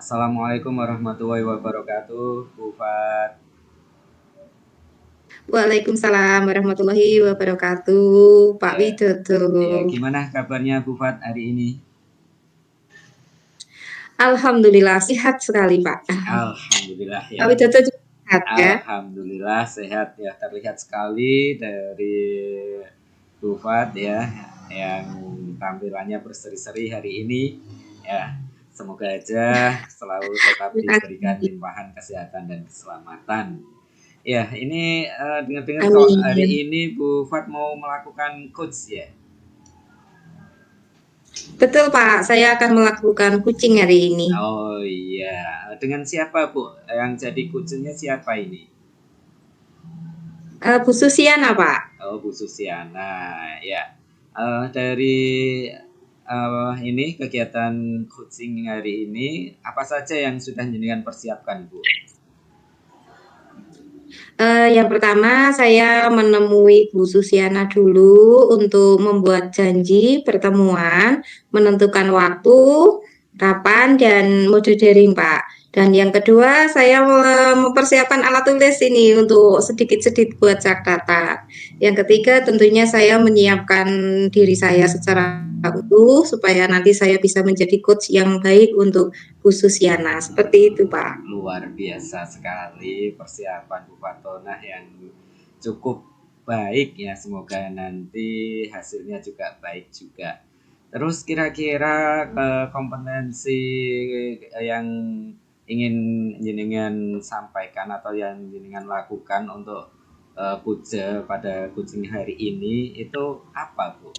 Assalamualaikum warahmatullahi wabarakatuh, Bu Fat. Waalaikumsalam warahmatullahi wabarakatuh, Pak Ya, ya, Widodo. gimana kabarnya Bu Fat hari ini? Alhamdulillah sehat sekali, Pak. Alhamdulillah Pak ya. Widodo juga sehat ya? Alhamdulillah sehat ya. Terlihat sekali dari Bu Fat ya, yang tampilannya berseri-seri hari ini. Ya, semoga aja selalu tetap Terima diberikan kasih. limpahan kesehatan dan keselamatan. Ya, ini dengar-dengar kok Amin. hari ini Bu Fat mau melakukan coach ya. Betul, Pak. Saya akan melakukan kucing hari ini. Oh iya, dengan siapa Bu? Yang jadi coachnya siapa ini? Bu Susiana, Pak. Oh Bu Susiana, ya. Dari ini kegiatan coaching hari ini, apa saja yang sudah jenengan persiapkan Bu? Yang pertama, saya menemui Bu Susiana dulu untuk membuat janji pertemuan, menentukan waktu, kapan, dan mode daring, Pak. Dan yang kedua, saya mempersiapkan alat tulis ini untuk sedikit-sedikit buat catatan. Yang ketiga, tentunya saya menyiapkan diri saya secara utuh supaya nanti saya bisa menjadi coach yang baik untuk Bu Susiana. Seperti itu, Pak. Luar biasa sekali persiapan Bu Fatonah yang cukup baik ya. Semoga nanti hasilnya juga baik juga. Terus kira-kira kompetensi yang ingin jenengan sampaikan atau yang jenengan lakukan untuk puja pada kucing hari ini itu apa Bu?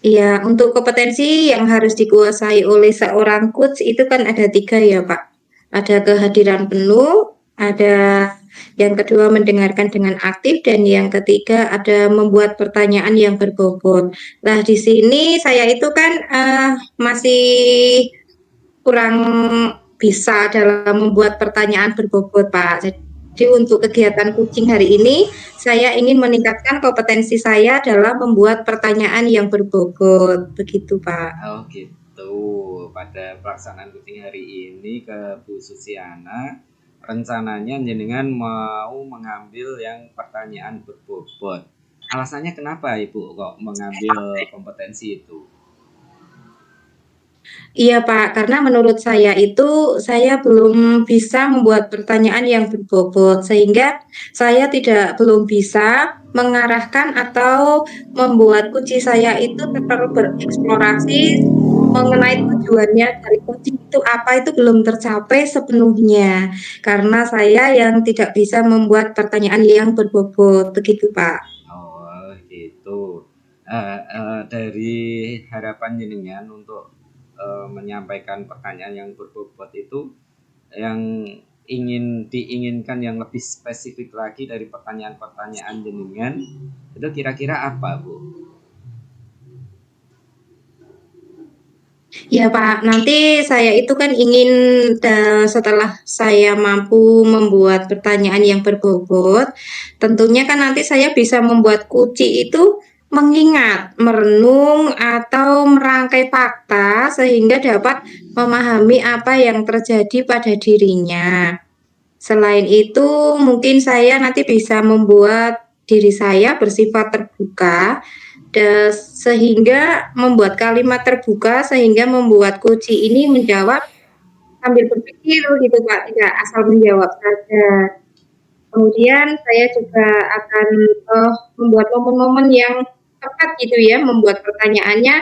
Iya, untuk kompetensi yang harus dikuasai oleh seorang coach itu kan ada tiga ya, Pak. Ada kehadiran penuh, ada yang kedua mendengarkan dengan aktif, dan yang ketiga ada membuat pertanyaan yang berbobot. Nah, di sini saya itu kan masih kurang bisa dalam membuat pertanyaan berbobot, Pak. Jadi untuk kegiatan kucing hari ini, saya ingin meningkatkan kompetensi saya dalam membuat pertanyaan yang berbobot. Begitu, Pak. Oh gitu. Pada pelaksanaan kucing hari ini ke Bu Susiana, rencananya jenengan mau mengambil yang pertanyaan berbobot. Alasannya kenapa Ibu kok mengambil kompetensi itu? Iya, Pak, karena menurut saya itu saya belum bisa membuat pertanyaan yang berbobot sehingga saya belum bisa mengarahkan atau membuat kunci saya itu terlalu bereksplorasi mengenai tujuannya dari kucing itu apa itu belum tercapai sepenuhnya karena saya yang tidak bisa membuat pertanyaan yang berbobot begitu, Pak. Oh gitu. Dari harapan jenengan untuk menyampaikan pertanyaan yang berbobot itu yang diinginkan yang lebih spesifik lagi dari pertanyaan-pertanyaan jenengan itu kira-kira apa Bu? Ya Pak, nanti saya itu kan ingin setelah saya mampu membuat pertanyaan yang berbobot, tentunya kan nanti saya bisa membuat kunci itu mengingat, merenung, atau merangkai fakta sehingga dapat memahami apa yang terjadi pada dirinya. Selain itu, mungkin saya nanti bisa membuat diri saya bersifat terbuka sehingga membuat kalimat terbuka sehingga membuat kunci ini menjawab sambil berpikir gitu Pak, tidak asal menjawab saja. Kemudian saya juga akan membuat momen-momen yang tepat gitu ya, membuat pertanyaannya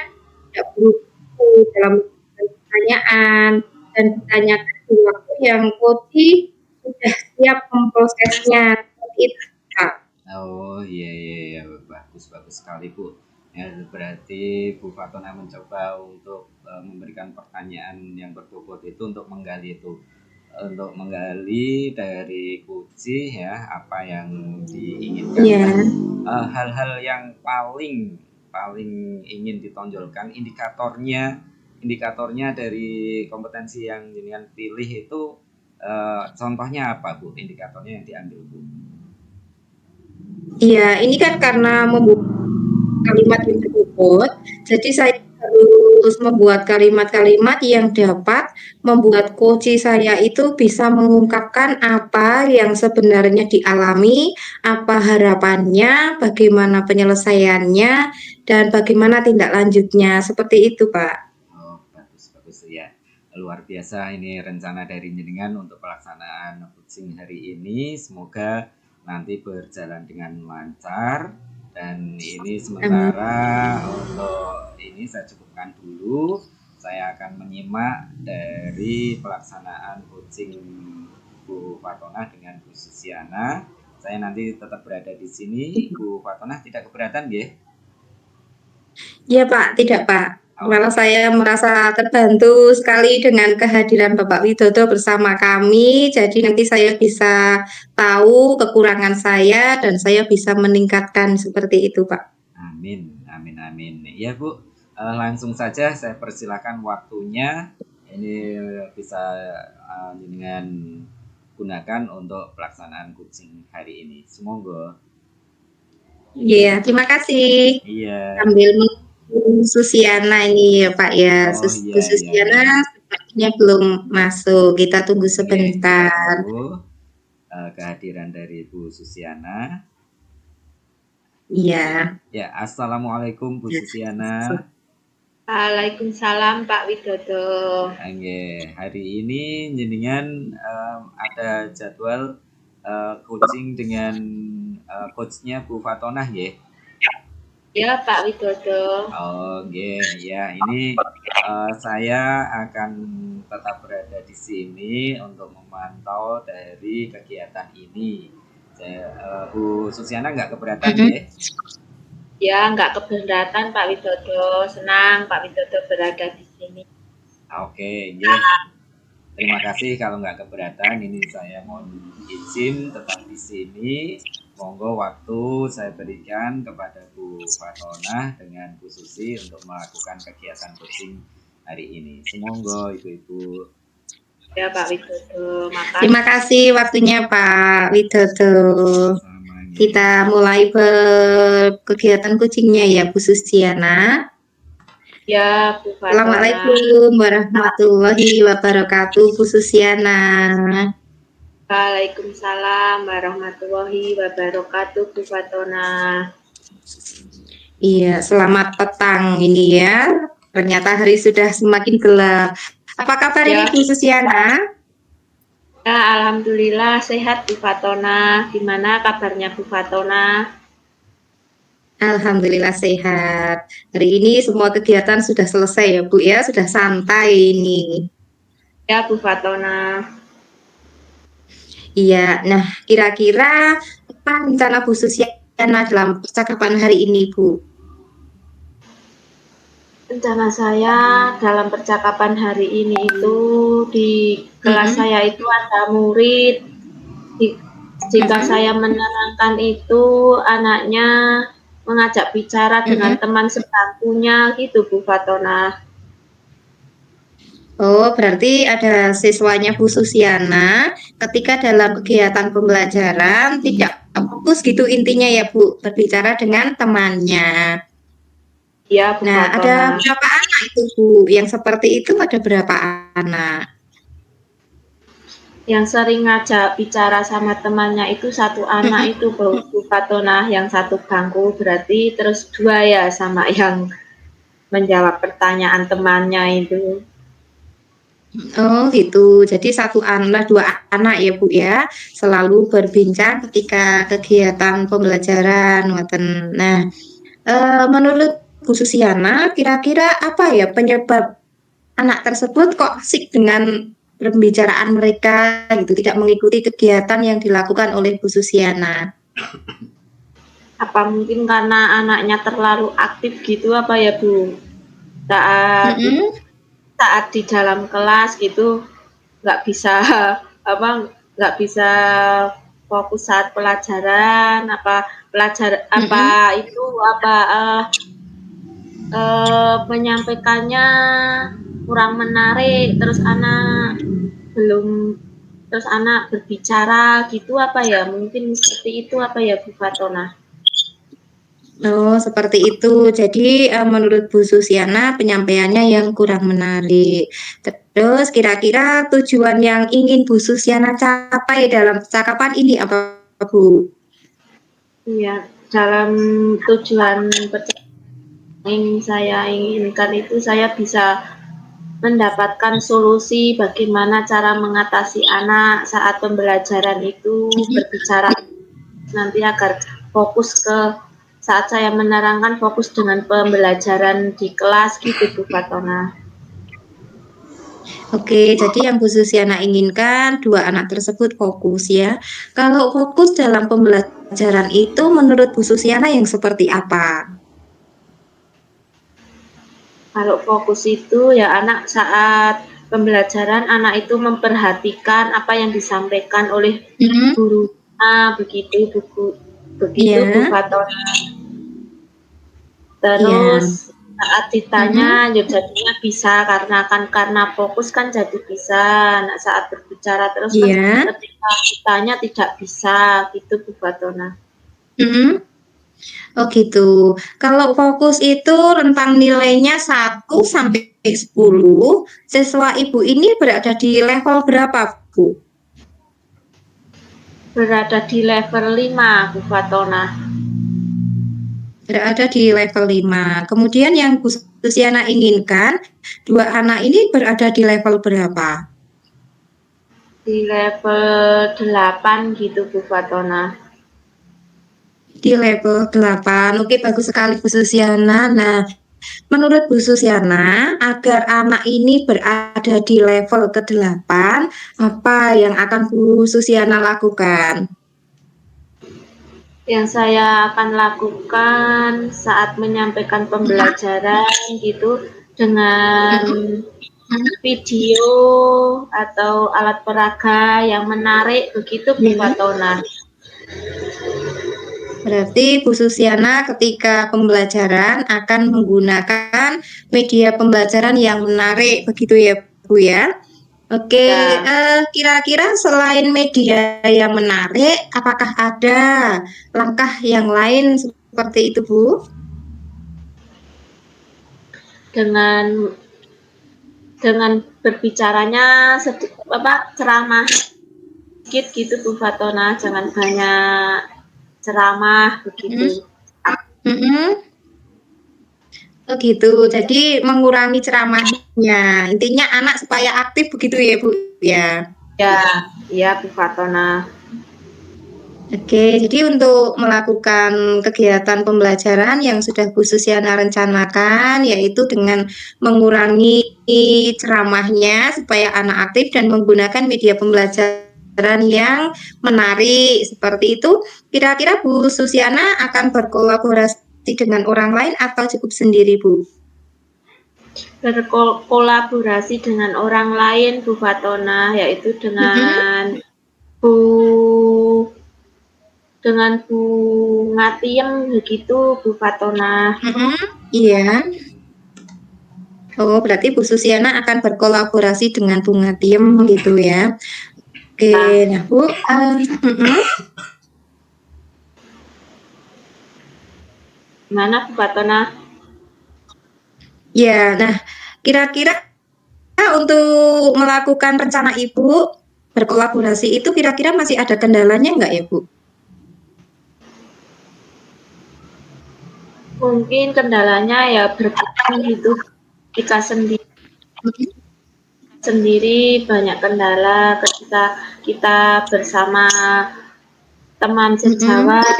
tidak buru-buru dalam pertanyaan dan ditanyakan di waktu yang kunci sudah siap memprosesnya. Seperti itu, Kak. Oh iya iya iya bagus bagus sekali Bu. Ya, berarti Bu Fatona mencoba untuk memberikan pertanyaan yang berbobot itu untuk menggali dari Kuci ya apa yang diinginkan Iya. dan hal-hal yang paling paling ingin ditonjolkan indikatornya dari kompetensi yang jenengan pilih itu contohnya apa Bu indikatornya yang diambil Bu? Iya, ini kan karena membuat kalimat yang berbobot, jadi saya harus terus membuat kalimat-kalimat yang dapat membuat coach saya itu bisa mengungkapkan apa yang sebenarnya dialami, apa harapannya, bagaimana penyelesaiannya, dan bagaimana tindak lanjutnya. Seperti itu, Pak. Oh, bagus bagus ya. Luar biasa ini rencana dari jenengan untuk pelaksanaan coaching hari ini. Semoga nanti berjalan dengan lancar. Dan ini Amin. sementara untuk ini saya cukupkan dulu. Saya akan menyimak dari pelaksanaan coaching Bu Fatona dengan Bu Susiana. Saya nanti tetap berada di sini. Bu Fatona tidak keberatan ya? Iya, Pak, tidak, Pak. Oh, Malah saya merasa terbantu sekali dengan kehadiran Bapak Widodo bersama kami. Jadi nanti saya bisa tahu kekurangan saya dan saya bisa meningkatkan seperti itu, Pak. amin, amin, amin. Ya Bu, langsung saja saya persilakan waktunya. Ini bisa dengan gunakan untuk pelaksanaan coaching hari ini. Semoga. Iya, terima kasih. Iya. Sambil menunggu Susiana ini ya, Pak ya. Oh Bu iya, iya, Susiana iya. sepertinya belum masuk. Kita tunggu Oke, kita sebentar. tunggu kehadiran dari Bu Susiana. Ya, Iya. ya. Assalamualaikum Bu Susiana. Waalaikumsalam Pak Widodo. Oke, hari ini jenengan ada jadwal coaching dengan coachnya Bu Fatonah ya. Ya Pak Widodo. Oke, ya ini saya akan tetap berada di sini untuk memantau dari kegiatan ini. Bu Susiana nggak keberatan ya? Ya nggak keberatan Pak Widodo. Senang Pak Widodo berada di sini. Oke, ya. Terima kasih kalau nggak keberatan. Ini saya mohon izin tetap di sini. Monggo waktu saya berikan kepada Bu Fatona dengan Bu Susi untuk melakukan kegiatan coaching hari ini. Semoga ibu-ibu. Ya Pak Widodo. Terima kasih waktunya Pak Widodo. Sama-sama. Kita mulai kegiatan kucingnya ya Bu Susiana. Ya Bu Fatona. Assalamualaikum warahmatullahi wabarakatuh Bu Susiana. Waalaikumsalam warahmatullahi wabarakatuh Bu Fatona. Iya, selamat petang ini ya. Ternyata hari sudah semakin gelap. Apa kabar ini Bu Susiana? Ya, alhamdulillah sehat Bu Fatona. Gimana kabarnya Bu Fatona? Alhamdulillah sehat. Hari ini semua kegiatan sudah selesai ya Bu ya, sudah santai ini. Ya Bu Fatona. Iya, nah kira-kira apa rencana Bu Susiana dalam percakapan hari ini Bu? Rencana saya dalam percakapan hari ini itu di kelas saya itu ada murid. Jika saya menerangkan itu anaknya mengajak bicara dengan teman sebangkunya gitu Bu Fatona. Oh, berarti ada siswanya Bu Susiana ketika dalam kegiatan pembelajaran tidak fokus gitu intinya ya Bu, berbicara dengan temannya. Iya Bu Nah, Fatona. ada berapa anak itu Bu? Yang seperti itu ada berapa anak? Yang sering ngajak bicara sama temannya itu satu anak itu Bu Fatona, yang satu bangku berarti terus dua ya sama yang menjawab pertanyaan temannya itu. Oh gitu, jadi satu anak, dua anak ya Bu ya, selalu berbincang ketika kegiatan pembelajaran. Nah, menurut Bu Susiana, kira-kira apa ya penyebab anak tersebut kok asik dengan pembicaraan mereka gitu, tidak mengikuti kegiatan yang dilakukan oleh Bu Susiana? Apa mungkin karena anaknya terlalu aktif gitu apa ya Bu? Saat di dalam kelas gitu nggak bisa nggak bisa fokus saat pelajaran menyampaikannya kurang menarik, terus anak berbicara gitu apa ya, mungkin seperti itu apa ya Bu Fatona? Oh, seperti itu. Jadi, menurut Bu Susiana penyampaiannya yang kurang menarik. Terus kira-kira tujuan yang ingin Bu Susiana capai dalam percakapan ini apa, Bu? Iya, dalam tujuan yang saya inginkan itu saya bisa mendapatkan solusi bagaimana cara mengatasi anak saat pembelajaran itu berbicara nanti agar fokus ke saat saya menerangkan fokus dengan pembelajaran di kelas gitu Bu Fatona. Oke, jadi yang Bu Susiana inginkan dua anak tersebut fokus ya. Kalau fokus dalam pembelajaran itu menurut Bu Susiana yang seperti apa? Kalau fokus itu ya anak saat pembelajaran anak itu memperhatikan apa yang disampaikan oleh Mhm, gurunya begitu Bu iya, Fatona. iya, Terus saat mhm, ditanya ya jadinya bisa karena fokus kan jadi bisa. Nah, saat berbicara terus kan iya, ketika ditanya tidak bisa gitu Bu Fatona. mhm. Oh gitu. Kalau fokus itu rentang nilainya 1 sampai 10, siswa Ibu ini berada di level berapa, Bu? Berada di level 5 Bu Fatona. Berada di level 5. Kemudian yang Bu Susiana inginkan, dua anak ini berada di level berapa? Di level 8 gitu Bu Fatona. Di level 8. Oke, bagus sekali Bu Susiana. Nah, menurut Bu Susiana, agar anak ini berada di level ke-8, apa yang akan Bu Susiana lakukan? Yang saya akan lakukan saat menyampaikan pembelajaran gitu dengan video atau alat peraga yang menarik begitu Bu Ya. Fatona. Berarti Bu Susiana ketika pembelajaran akan menggunakan media pembelajaran yang menarik, begitu ya Bu ya? Oke, Ya, kira-kira selain media yang menarik, apakah ada langkah yang lain seperti itu Bu? dengan berbicaranya ceramah sedikit gitu Bu Fatona, jangan banyak ceramah Hmm, begitu. mm-mm. Oh gitu, jadi mengurangi ceramahnya. Intinya anak supaya aktif begitu ya Bu ya? Ya, ya Bu Fatona. Oke, jadi untuk melakukan kegiatan pembelajaran yang sudah Bu Susiana rencanakan, yaitu dengan mengurangi ceramahnya supaya anak aktif dan menggunakan media pembelajaran yang menarik. Seperti itu, kira-kira Bu Susiana akan berkolaborasi dengan orang lain atau cukup sendiri, Bu? Berkolaborasi dengan orang lain Bu Fatona, yaitu Mm-mm. Bu Bu Ngatiem begitu Bu Fatona. Mm-mm. Iya. Oh, berarti Bu Susiana akan berkolaborasi dengan Bunga Tiem gitu ya. Oke, Nah, nah Bu, mm-mm. gimana Bu Fatona? Ya, nah kira-kira untuk melakukan rencana Ibu berkolaborasi itu kira-kira masih ada kendalanya nggak ya Bu? Mungkin kendalanya ya berkembang gitu. Jika sendiri banyak kendala ketika kita bersama teman Mm-mm. sejawat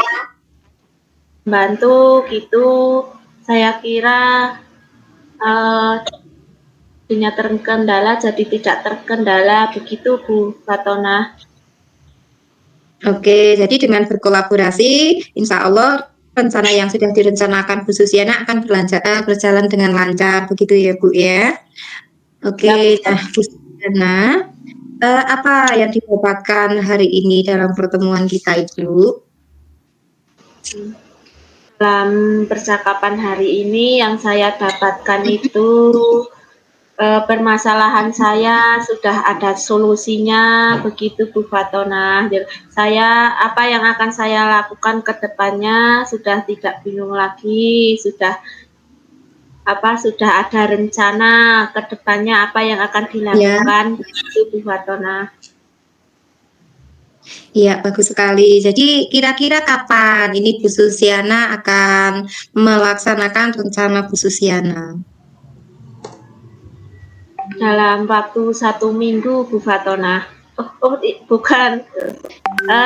bantu gitu. Saya kira uh, jadinya terkendala jadi tidak terkendala begitu Bu Fatona. Oke, jadi dengan berkolaborasi, insya Allah rencana yang sudah direncanakan Bu Susiana akan berjalan dengan lancar, begitu ya Bu ya. Ya Bu. Oke, nah Bu Susiana, apa yang didapatkan hari ini dalam pertemuan kita Ibu? Dalam percakapan hari ini yang saya dapatkan itu permasalahan saya sudah ada solusinya, begitu Bu Fatona. Apa yang akan saya lakukan ke depannya sudah tidak bingung lagi, sudah ada rencana ke depannya apa yang akan Ya, dilakukan, begitu Bu Fatona. iya bagus sekali. Jadi kira-kira kapan ini Bu Susiana akan melaksanakan rencana Bu Susiana? Dalam waktu 1 minggu Bu Fatona. Bukan,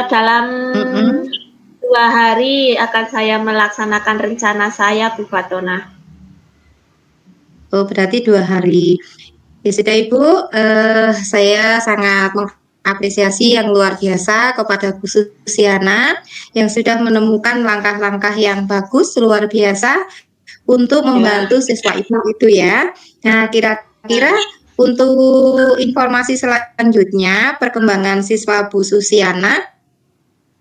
dalam Mm-mm. 2 hari akan saya melaksanakan rencana saya Bu Fatona. Oh, berarti 2 hari. Ya sudah Ibu, saya sangat mengapresiasi yang luar biasa kepada Bu Susiana yang sudah menemukan langkah-langkah yang bagus, luar biasa untuk Ya, membantu siswa Ibu itu ya. Nah, kira-kira ya. untuk informasi selanjutnya, perkembangan siswa Bu Susiana,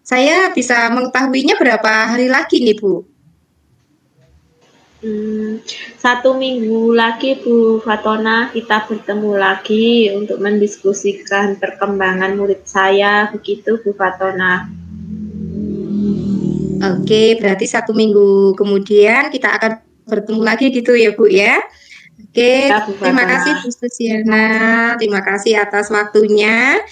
saya bisa mengetahuinya berapa hari lagi nih Bu? 1 minggu lagi Bu Fatona kita bertemu lagi untuk mendiskusikan perkembangan murid saya, begitu Bu Fatona. Oke, berarti 1 minggu kemudian kita akan bertemu lagi gitu ya Bu ya. Oke, Ya Bu terima kasih Fatona. Bu Susiana, terima kasih atas waktunya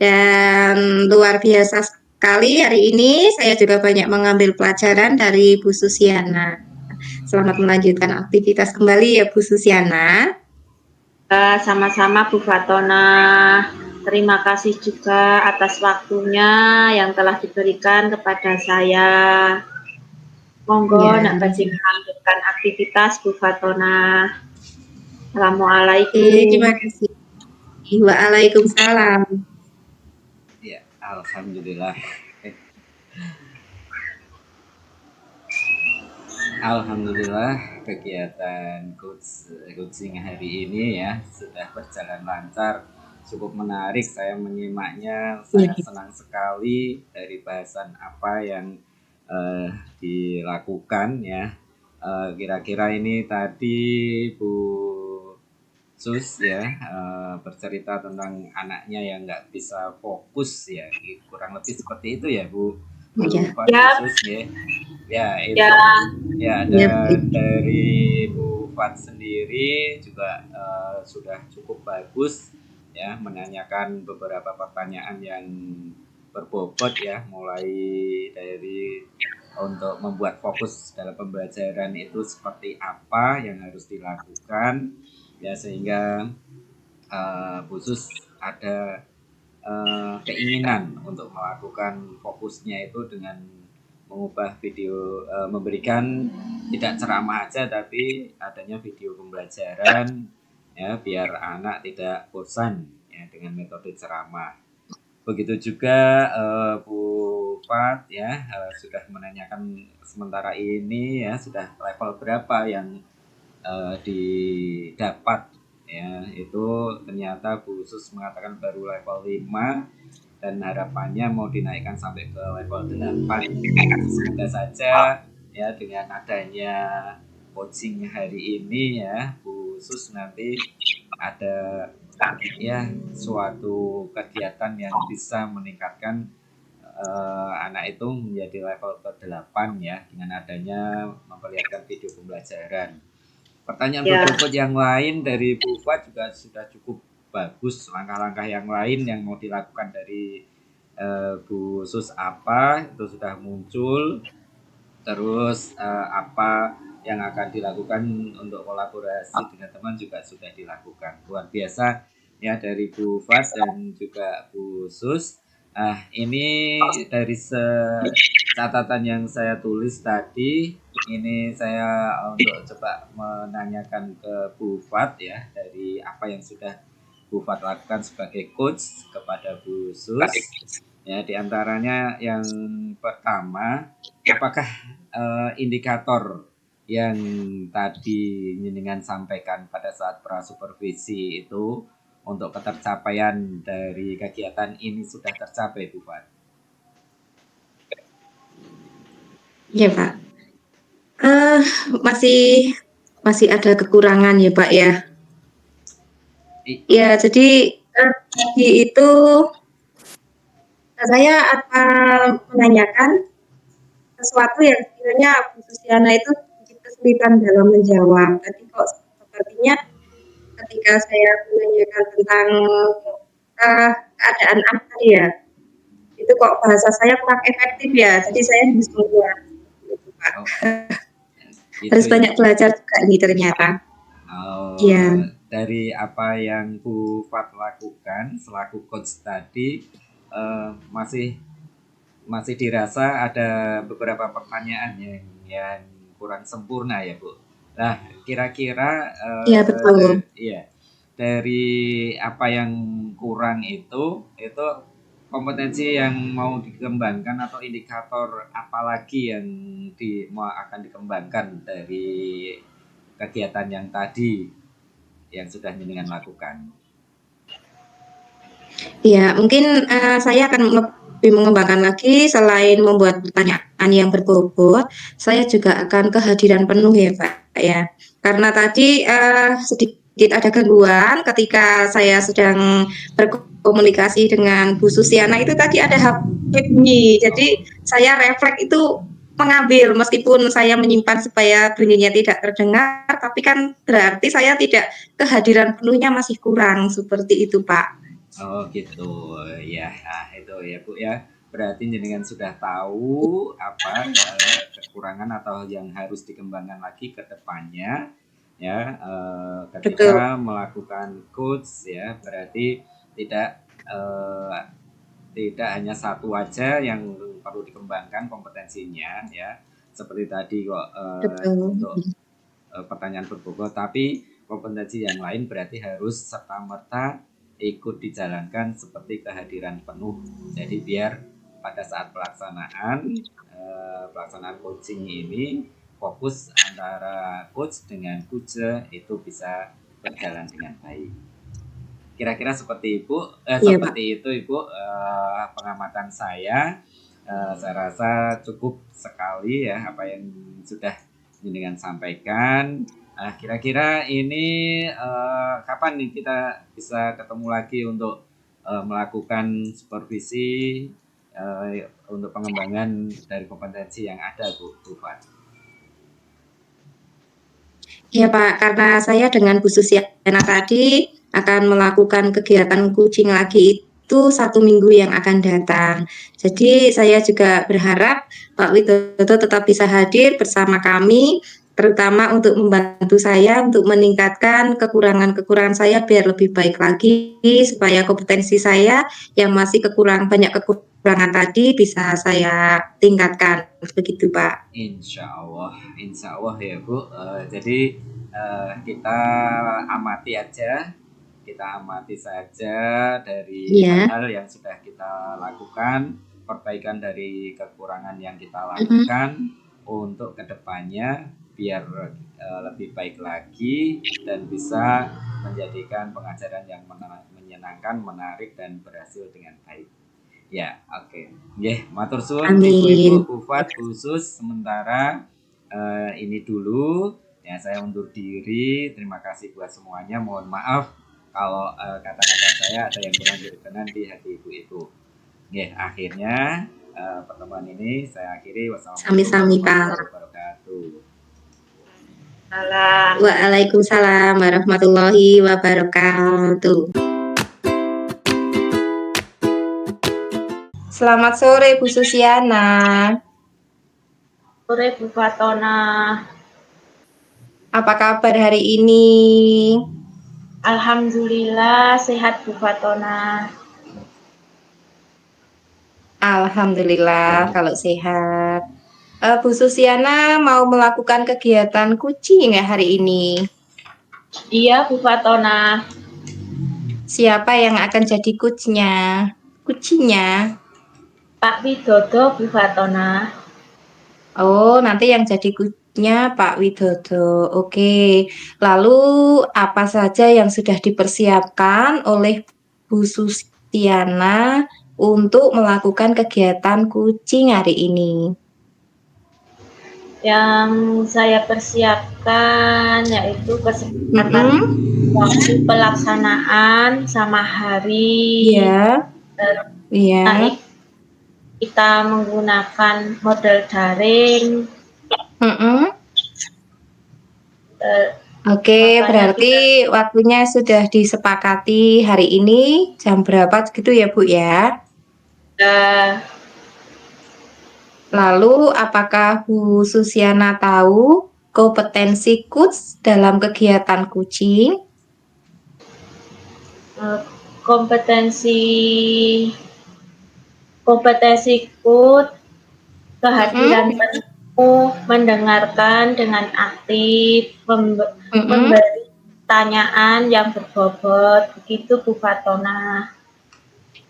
dan luar biasa sekali hari ini saya juga banyak mengambil pelajaran dari Bu Susiana. Selamat melanjutkan aktivitas kembali ya Bu Susiana. Sama-sama Bu Fatona. Terima kasih juga atas waktunya yang telah diberikan kepada saya. Monggo Ya, nak badhe melanjutkan aktivitas Bu Fatona. oke, Assalamualaikum. terima kasih. Waalaikumsalam. Ya, alhamdulillah. Alhamdulillah kegiatan coaching hari ini ya sudah berjalan lancar, cukup menarik. Saya menyimaknya Ya, sangat senang sekali dari bahasan apa yang eh, dilakukan ya. Kira-kira ini tadi Bu Sus ya bercerita tentang anaknya yang nggak bisa fokus ya, kurang lebih seperti itu ya Bu Bu ya, Fat Bu Ya, Sus ya. Ya ya, itu ya, ya, dan baik. dari Bu Fat sendiri juga sudah cukup bagus ya menanyakan beberapa pertanyaan yang berbobot ya, mulai dari untuk membuat fokus dalam pembelajaran itu seperti apa yang harus dilakukan ya, sehingga khusus ada keinginan untuk melakukan fokusnya itu dengan mengubah video, memberikan tidak ceramah aja tapi adanya video pembelajaran ya, biar anak tidak bosan ya dengan metode ceramah. Begitu juga Bu Fat ya sudah menanyakan sementara ini ya sudah level berapa yang didapat ya, itu ternyata Bu Sus mengatakan baru level 5 dan harapannya mau dinaikkan sampai ke level 8. Semoga saja ya dengan adanya coaching hari ini ya Bu Sus nanti ada ya suatu kegiatan yang bisa meningkatkan anak itu menjadi level ke-8 ya dengan adanya memperlihatkan video pembelajaran. Pertanyaan ya, berikut yang lain dari Bu Fat juga sudah cukup bagus. Langkah-langkah yang lain yang mau dilakukan dari Bu Sus apa itu sudah muncul. Terus apa yang akan dilakukan untuk kolaborasi dengan teman juga sudah dilakukan. Luar biasa ya dari Bu Fat dan juga Bu Sus. Ini dari catatan yang saya tulis tadi, ini saya untuk coba menanyakan ke Bu Fat ya, dari apa yang sudah Bu Fat lakukan sebagai coach kepada Bu Sus. Ya, diantaranya yang pertama, apakah indikator yang tadi Nyeningan sampaikan pada saat prasupervisi itu untuk ketercapaian dari kegiatan ini sudah tercapai, Bu Fat? Ya, Pak. Eh, masih masih ada kekurangan ya, Pak ya. I- Ya, jadi tadi itu saya akan menanyakan sesuatu yang sekiranya Bu Susiana itu sedikit kesulitan dalam menjawab. Tadi kok sepertinya ketika saya menanyakan tentang keadaan apa tadi ya, itu kok bahasa saya kurang efektif ya, jadi saya harus mengulang gitu, Pak. oh, itu Harus ya banyak Bu. belajar juga nih ternyata. Oh, Iya, dari apa yang Bu Fat lakukan selaku coach tadi, masih masih dirasa ada beberapa pertanyaan yang kurang sempurna ya Bu. Nah, kira-kira iya betul. iya, dari apa yang kurang itu kompetensi yang mau dikembangkan atau indikator apa lagi yang mau akan dikembangkan dari kegiatan yang tadi yang sudah jenengan lakukan. Iya, mungkin saya akan lebih mengembangkan lagi selain membuat pertanyaan yang berbobot, saya juga akan kehadiran penuh ya, Pak, ya. Karena tadi sedikit ada gangguan ketika saya sedang berkomunikasi dengan Bu Susiana itu tadi ada HP bunyi. Jadi Oh, saya refleks itu mengambil meskipun saya menyimpan supaya bunyinya tidak terdengar, tapi kan berarti saya tidak kehadiran penuhnya masih kurang seperti itu, Pak. oh gitu ya. Nah, itu ya Bu ya. Berarti jenengan sudah tahu apa kekurangan atau yang harus dikembangkan lagi ke depannya ya, ketika Betul. melakukan coach ya. Berarti tidak eh, tidak hanya satu aja yang perlu dikembangkan kompetensinya ya. Seperti tadi kok Betul. untuk pertanyaan berbobot, tapi kompetensi yang lain berarti harus serta-merta ikut dijalankan seperti kehadiran penuh. Jadi biar pada saat pelaksanaan coaching ini fokus antara coach dengan kuce itu bisa berjalan dengan baik. Kira-kira seperti Iya, Pak. seperti itu Ibu, pengamatan saya. Saya rasa cukup sekali ya apa yang sudah dengan sampaikan. Kira-kira ini kapan nih kita bisa ketemu lagi untuk melakukan supervisi untuk pengembangan dari kompetensi yang ada, Bu Fat? Iya, Pak, karena saya dengan Bu Susiana tadi akan melakukan kegiatan kucing lagi itu 1 minggu yang akan datang. Jadi saya juga berharap Pak Widodo tetap bisa hadir bersama kami, terutama untuk membantu saya untuk meningkatkan kekurangan-kekurangan saya biar lebih baik lagi, supaya kompetensi saya yang masih banyak kekurangan tadi bisa saya tingkatkan. Begitu, Pak. Insya Allah ya Bu. Jadi kita amati aja, kita amati saja dari Iya. hal-hal yang sudah kita lakukan, perbaikan dari kekurangan yang kita Mm-mm. lakukan untuk kedepannya biar lebih baik lagi dan bisa menjadikan pengajaran yang menyenangkan, menarik dan berhasil dengan baik. Ya, oke. Nggih, matur suwun Amin. Ibu-ibu Kufat khusus sementara ini dulu. Ya, saya undur diri. Terima kasih buat semuanya. Mohon maaf kalau kata-kata saya ada yang kurang berkenan di hati ibu-ibu. Nggih, akhirnya pertemuan ini saya akhiri. Wassalamualaikum Sami-sami, warahmatullahi Pak. wabarakatuh. Salam. Waalaikumsalam warahmatullahi wabarakatuh. Selamat sore, Bu Susiana. Sore Bu Fatona. Apa kabar hari ini? Alhamdulillah sehat Bu Fatona. Alhamdulillah kalau sehat. Bu Susiana mau melakukan kegiatan kucing ya hari ini. Iya Bu Fatona. Siapa yang akan jadi coachnya? Kucingnya. Pak Widodo Bu Fatona. Oh, nanti yang jadi coachnya Pak Widodo. Oke. Lalu apa saja yang sudah dipersiapkan oleh Bu Susiana untuk melakukan kegiatan kucing hari ini? Yang saya persiapkan yaitu kesepakatan Mm-mm. waktu pelaksanaan sama hari, Iya, nah, iya. kita menggunakan model daring, Mm-mm. eee, Oke, makanya berarti kita waktunya sudah disepakati hari ini jam berapa gitu ya, Bu ya? eee, Lalu, apakah Bu Susiana tahu kompetensi coach dalam kegiatan coaching? eee, kompetensi kompetensiku kehadiran Mm-mm. penuh, mendengarkan dengan aktif, Mm-mm. memberi pertanyaan yang berbobot, begitu Bu Fatona.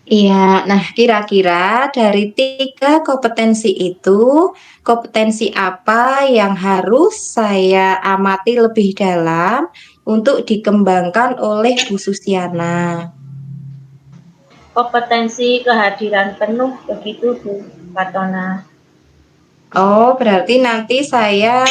Iya, nah kira-kira dari 3 kompetensi itu, kompetensi apa yang harus saya amati lebih dalam untuk dikembangkan oleh Bu Susiana? Kompetensi kehadiran penuh, begitu Bu Fatona. Oh, berarti nanti saya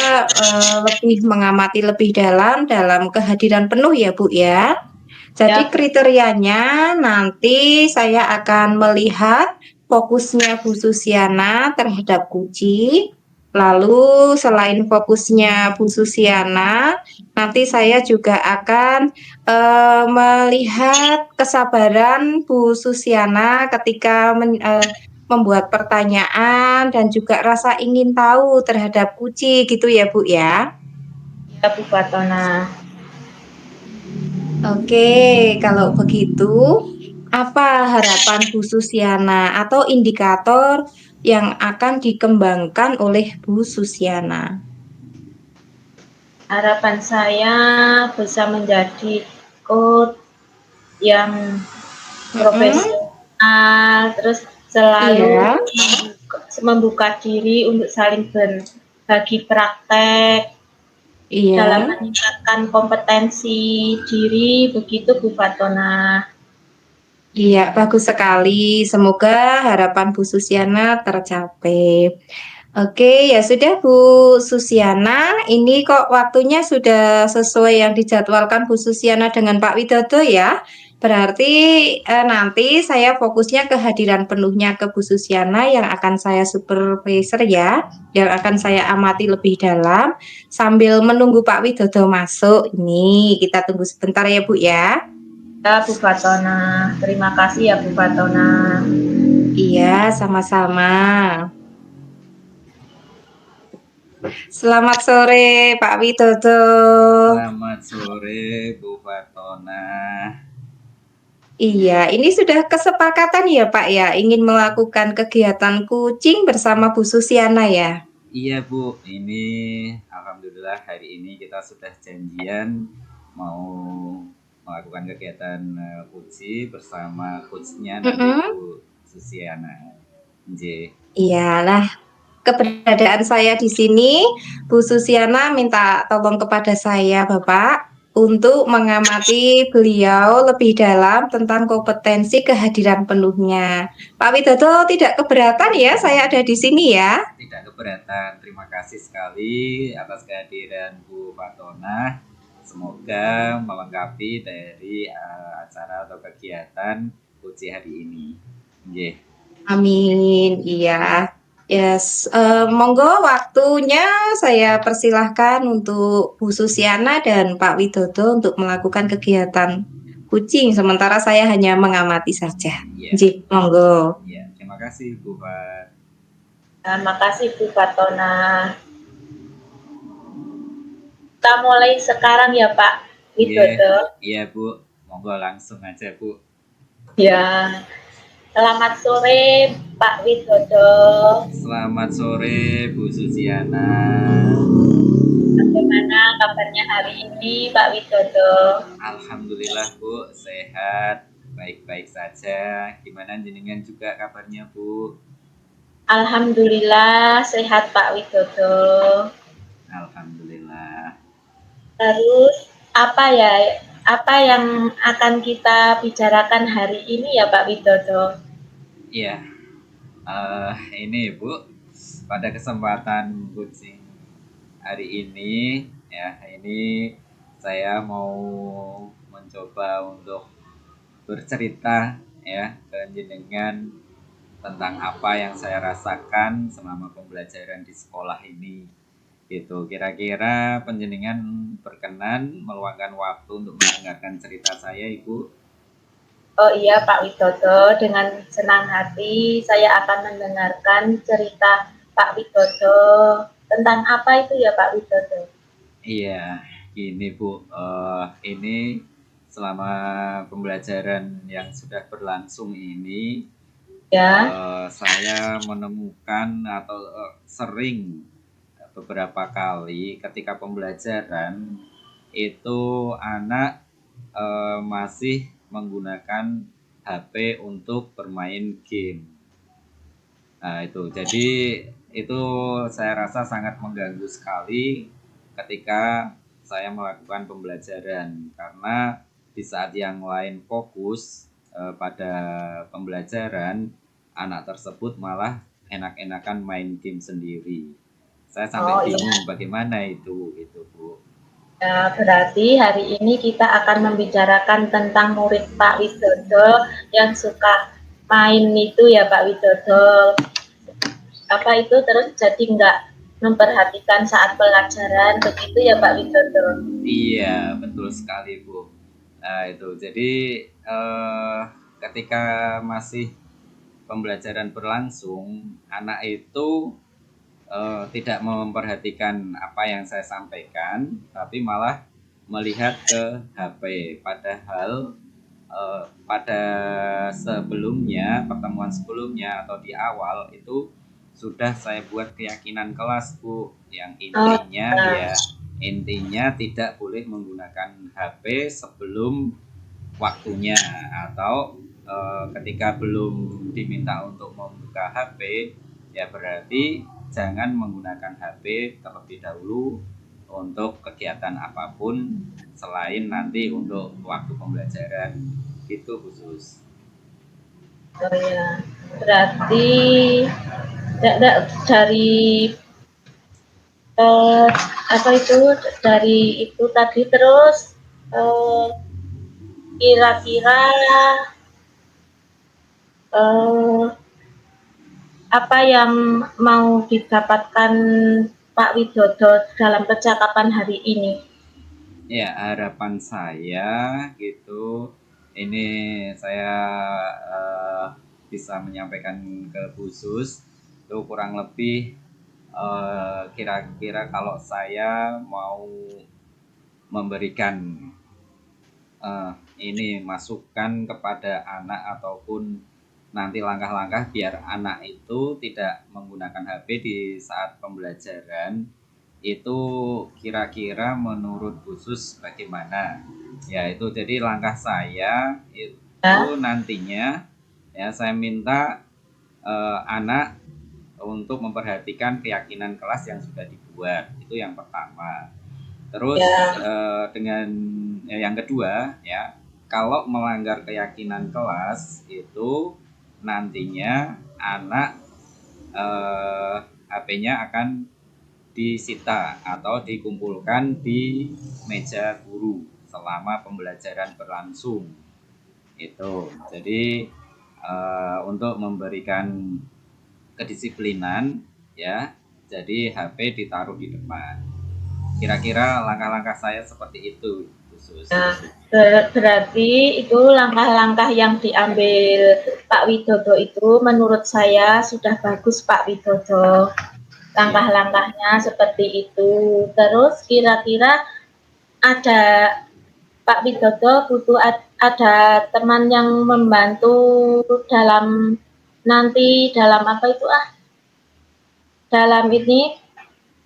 lebih mengamati lebih dalam kehadiran penuh ya, Bu ya. Jadi Ya Bu, kriterianya nanti saya akan melihat fokusnya Bu Susiana terhadap kucing. Lalu selain fokusnya Bu Susiana, nanti saya juga akan melihat kesabaran Bu Susiana ketika membuat pertanyaan dan juga rasa ingin tahu terhadap kucing gitu ya Bu ya. ya Bu Fatona. Oke, kalau begitu, apa harapan Bu Susiana atau indikator yang akan dikembangkan oleh Bu Susiana? Harapan saya bisa menjadi coach yang Mm-mm. profesional, terus selalu Iya, membuka diri untuk saling berbagi praktek dalam iya, meningkatkan kompetensi diri, begitu Bu Fatona. iya, bagus sekali. Semoga harapan Bu Susiana tercapai. Oke, ya sudah Bu Susiana, ini kok waktunya sudah sesuai yang dijadwalkan Bu Susiana dengan Pak Widodo ya. Berarti nanti saya fokusnya kehadiran penuhnya ke Bu Susiana yang akan saya supervisor ya, yang akan saya amati lebih dalam sambil menunggu Pak Widodo masuk. Ini kita tunggu sebentar ya Bu ya. Ya Bu Fatona, terima kasih ya Bu Fatona. Iya, sama-sama. Selamat sore Pak Widodo. Selamat sore Bu Fatona. Iya, ini sudah kesepakatan ya Pak ya, ingin melakukan kegiatan kucing bersama Bu Susiana ya. Iya Bu, ini alhamdulillah hari ini kita sudah janjian mau melakukan kegiatan puji bersama coachnya nanti Mm-mm. Bu Susiana. J. Iya, nah keberadaan saya di sini, Bu Susiana minta tolong kepada saya Bapak untuk mengamati beliau lebih dalam tentang kompetensi kehadiran penuhnya. Pak Widodo tidak keberatan ya, saya ada di sini ya. Tidak keberatan. Terima kasih sekali atas kehadiran Bu Fatona. Semoga melengkapi dari acara atau kegiatan puji hari ini. J. Amin, iya. Yes, monggo waktunya saya persilahkan untuk Bu Susiana dan Pak Widodo untuk melakukan kegiatan kucing, sementara saya hanya mengamati saja. Iya, Ji, monggo. iya. Terima kasih Bu Fat. Terima kasih Bu Fatona. Kita mulai sekarang ya Pak Iya, Widodo. iya Bu. Monggo langsung aja Bu. Ya, selamat sore Pak Widodo. Selamat sore Bu Susiana. Bagaimana kabarnya hari ini Pak Widodo? Alhamdulillah Bu, sehat, baik-baik saja. Gimana jenengan juga kabarnya Bu? Alhamdulillah sehat Pak Widodo. Alhamdulillah. Terus apa yang akan kita bicarakan hari ini ya Pak Widodo? Iya, ini Bu, pada kesempatan kucing hari ini ya, ini saya mau mencoba untuk bercerita ya ke jenengan tentang apa yang saya rasakan selama pembelajaran di sekolah ini. Gitu. Kira-kira penjenengan berkenan meluangkan waktu untuk mendengarkan cerita saya, Ibu? Oh iya Pak Widodo, dengan senang hati saya akan mendengarkan cerita Pak Widodo. Tentang apa itu ya Pak Widodo? Iya, gini Bu, ini selama pembelajaran yang sudah berlangsung ini, Ya, saya menemukan atau sering beberapa kali ketika pembelajaran itu anak masih menggunakan HP untuk bermain game. Nah, itu. Jadi itu saya rasa sangat mengganggu sekali ketika saya melakukan pembelajaran karena di saat yang lain fokus pada pembelajaran, anak tersebut malah enak-enakan main game sendiri. Saya sampai oh iya. bingung bagaimana itu gitu, Bu. Ya, berarti hari ini kita akan membicarakan tentang murid Pak Widodo yang suka main itu ya Pak Widodo. Apa itu terus jadi nggak memperhatikan saat pelajaran begitu ya Pak Widodo? Iya, betul sekali, Bu. Nah, itu. Jadi ketika masih pembelajaran berlangsung, anak itu tidak memperhatikan apa yang saya sampaikan, tapi malah melihat ke HP. Padahal pada sebelumnya, pertemuan sebelumnya atau di awal itu sudah saya buat keyakinan kelas, Bu, yang Oh, intinya tidak boleh menggunakan HP sebelum waktunya atau ketika belum diminta untuk membuka HP, ya berarti jangan menggunakan HP terlebih dahulu untuk kegiatan apapun selain nanti untuk waktu pembelajaran. Itu khusus. oh ya. Berarti dari eh, apa itu dari itu tadi terus eh, kira-kira eh, apa yang mau didapatkan Pak Widodo dalam percakapan hari ini? Ya, harapan saya gitu. Ini saya eh, bisa menyampaikan ke khusus itu kurang lebih kira-kira kalau saya mau memberikan ini masukan kepada anak ataupun nanti langkah-langkah biar anak itu tidak menggunakan HP di saat pembelajaran itu kira-kira menurut khusus bagaimana ya itu. Jadi langkah saya itu Ya, nantinya ya saya minta anak untuk memperhatikan keyakinan kelas yang sudah dibuat, itu yang pertama. Terus ya, dengan yang kedua ya, kalau melanggar keyakinan kelas itu nantinya anak HP-nya akan disita atau dikumpulkan di meja guru selama pembelajaran berlangsung. Itu. Jadi untuk memberikan kedisiplinan ya, jadi HP ditaruh di depan. Kira-kira langkah-langkah saya seperti itu khusus. ya. Berarti itu langkah-langkah yang diambil Pak Widodo itu menurut saya sudah bagus Pak Widodo. Iya. Langkah-langkahnya seperti itu. Terus kira-kira ada Pak Widodo butuh ada teman yang membantu dalam nanti dalam apa itu dalam ini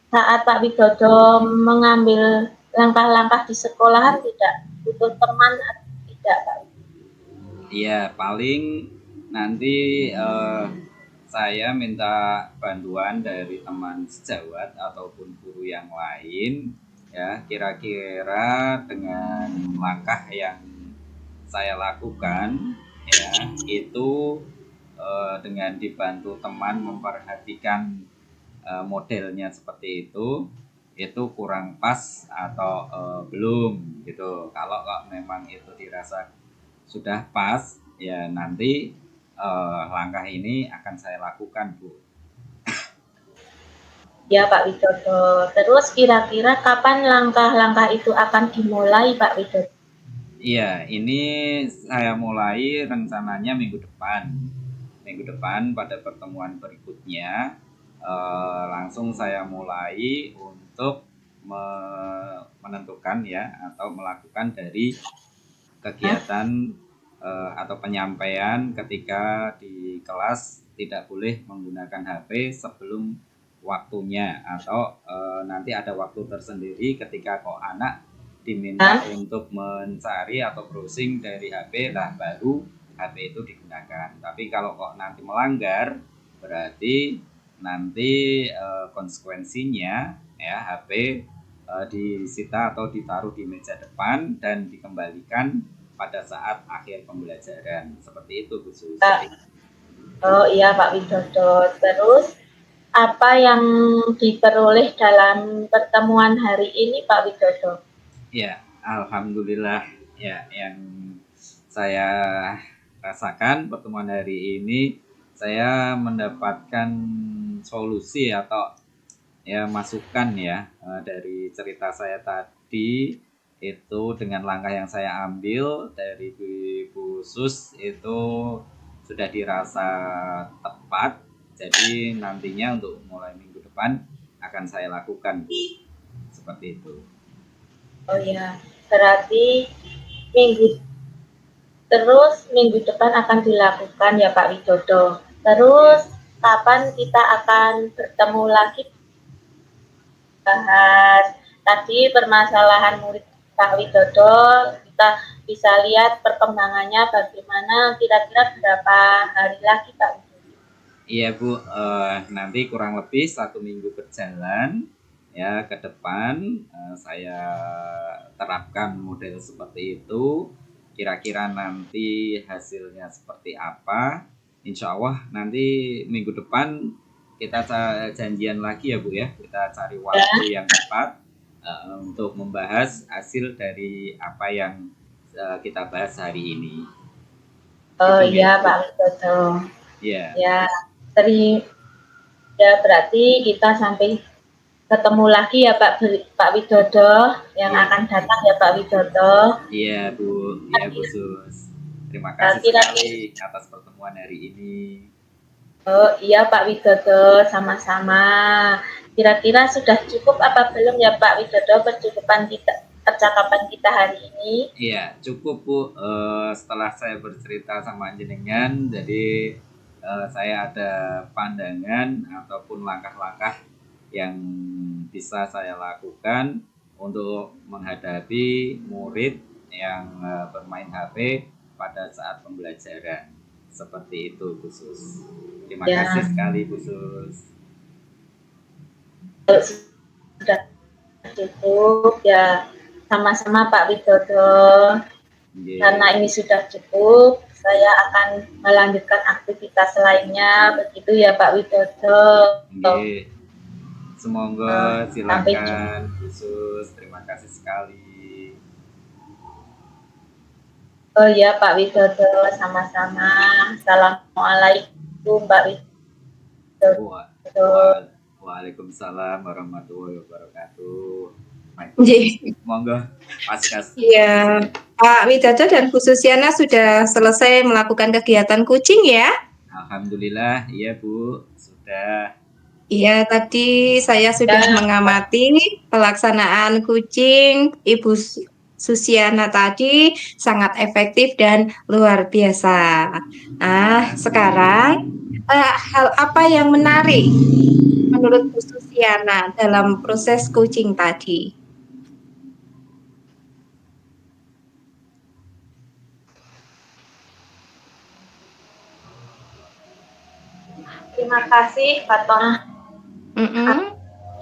saat Pak Widodo mengambil langkah-langkah di sekolahan tidak butuh teman atau tidak Pak? Iya, paling nanti saya minta bantuan dari teman sejawat ataupun guru yang lain ya, kira-kira dengan langkah yang saya lakukan ya, itu dengan dibantu teman memperhatikan modelnya seperti itu itu kurang pas atau belum gitu. Kalau kok memang itu dirasa sudah pas, ya nanti langkah ini akan saya lakukan, Bu. Ya Pak Widodo. Terus kira-kira kapan langkah-langkah itu akan dimulai Pak Widodo? Iya, ini saya mulai rencananya minggu depan. Minggu depan pada pertemuan berikutnya langsung saya mulai untuk menentukan ya atau melakukan dari kegiatan atau penyampaian ketika di kelas tidak boleh menggunakan HP sebelum waktunya atau nanti ada waktu tersendiri ketika kok anak diminta untuk mencari atau browsing dari HP lah baru HP itu digunakan. Tapi kalau kok nanti melanggar berarti nanti konsekuensinya ya HP disita atau ditaruh di meja depan dan dikembalikan pada saat akhir pembelajaran. Seperti itu, Bu Sus. Oh iya Pak Widodo. Terus apa yang diperoleh dalam pertemuan hari ini Pak Widodo? Ya, alhamdulillah ya yang saya rasakan pertemuan hari ini saya mendapatkan solusi atau ya masukan ya dari cerita saya tadi itu dengan langkah yang saya ambil dari Bu Sus itu sudah dirasa tepat. Jadi nantinya untuk mulai minggu depan akan saya lakukan, Bu. Seperti itu. Oh ya, berarti minggu depan akan dilakukan ya Pak Widodo. Terus kapan kita akan bertemu lagi bahas tadi permasalahan murid Pak Widodo, kita bisa lihat perkembangannya bagaimana, kira-kira berapa hari lagi Pak Widodo? Iya Bu, nanti kurang lebih 1 minggu berjalan ya ke depan saya terapkan model seperti itu. Kira-kira nanti hasilnya seperti apa? Insya Allah nanti minggu depan kita janjian lagi ya Bu ya. Kita cari waktu yang tepat untuk membahas hasil dari apa yang kita bahas hari ini. Oh gitu, iya ya, Pak Widodo. Iya. Ya, ya berarti kita sampai ketemu lagi ya Pak Widodo yang akan datang ya Pak Widodo. Iya Bu, iya Bu Sus. Terima kasih sekali atas pertemuan hari ini. Oh iya Pak Widodo, sama-sama. Kira-kira sudah cukup apa belum ya Pak Widodo percakapan kita hari ini? Iya cukup Bu. Setelah saya bercerita sama jenengan, jadi saya ada pandangan ataupun langkah-langkah yang bisa saya lakukan untuk menghadapi murid yang bermain HP pada saat pembelajaran. Seperti itu Bu Sus. Terima kasih sekali Bu Sus. Sudah cukup ya, sama-sama Pak Widodo. Karena ini sudah cukup, saya akan melanjutkan aktivitas lainnya. Begitu ya Pak Widodo. Semoga silakan khusus. Terima kasih sekali. Oh ya Pak Widodo, sama-sama. Assalamualaikum Pak Widodo. Waalaikumsalam warahmatullahi wabarakatuh. Monggo, Paskas. Iya, Pak Widodo dan Bu Susiana sudah selesai melakukan kegiatan kucing ya? Alhamdulillah, iya Bu, sudah. Iya, tadi saya sudah mengamati pelaksanaan kucing Ibu Susiana tadi sangat efektif dan luar biasa. Nah, sekarang hal apa yang menarik menurut Bu Susiana dalam proses coaching tadi? Terima kasih Pak Tona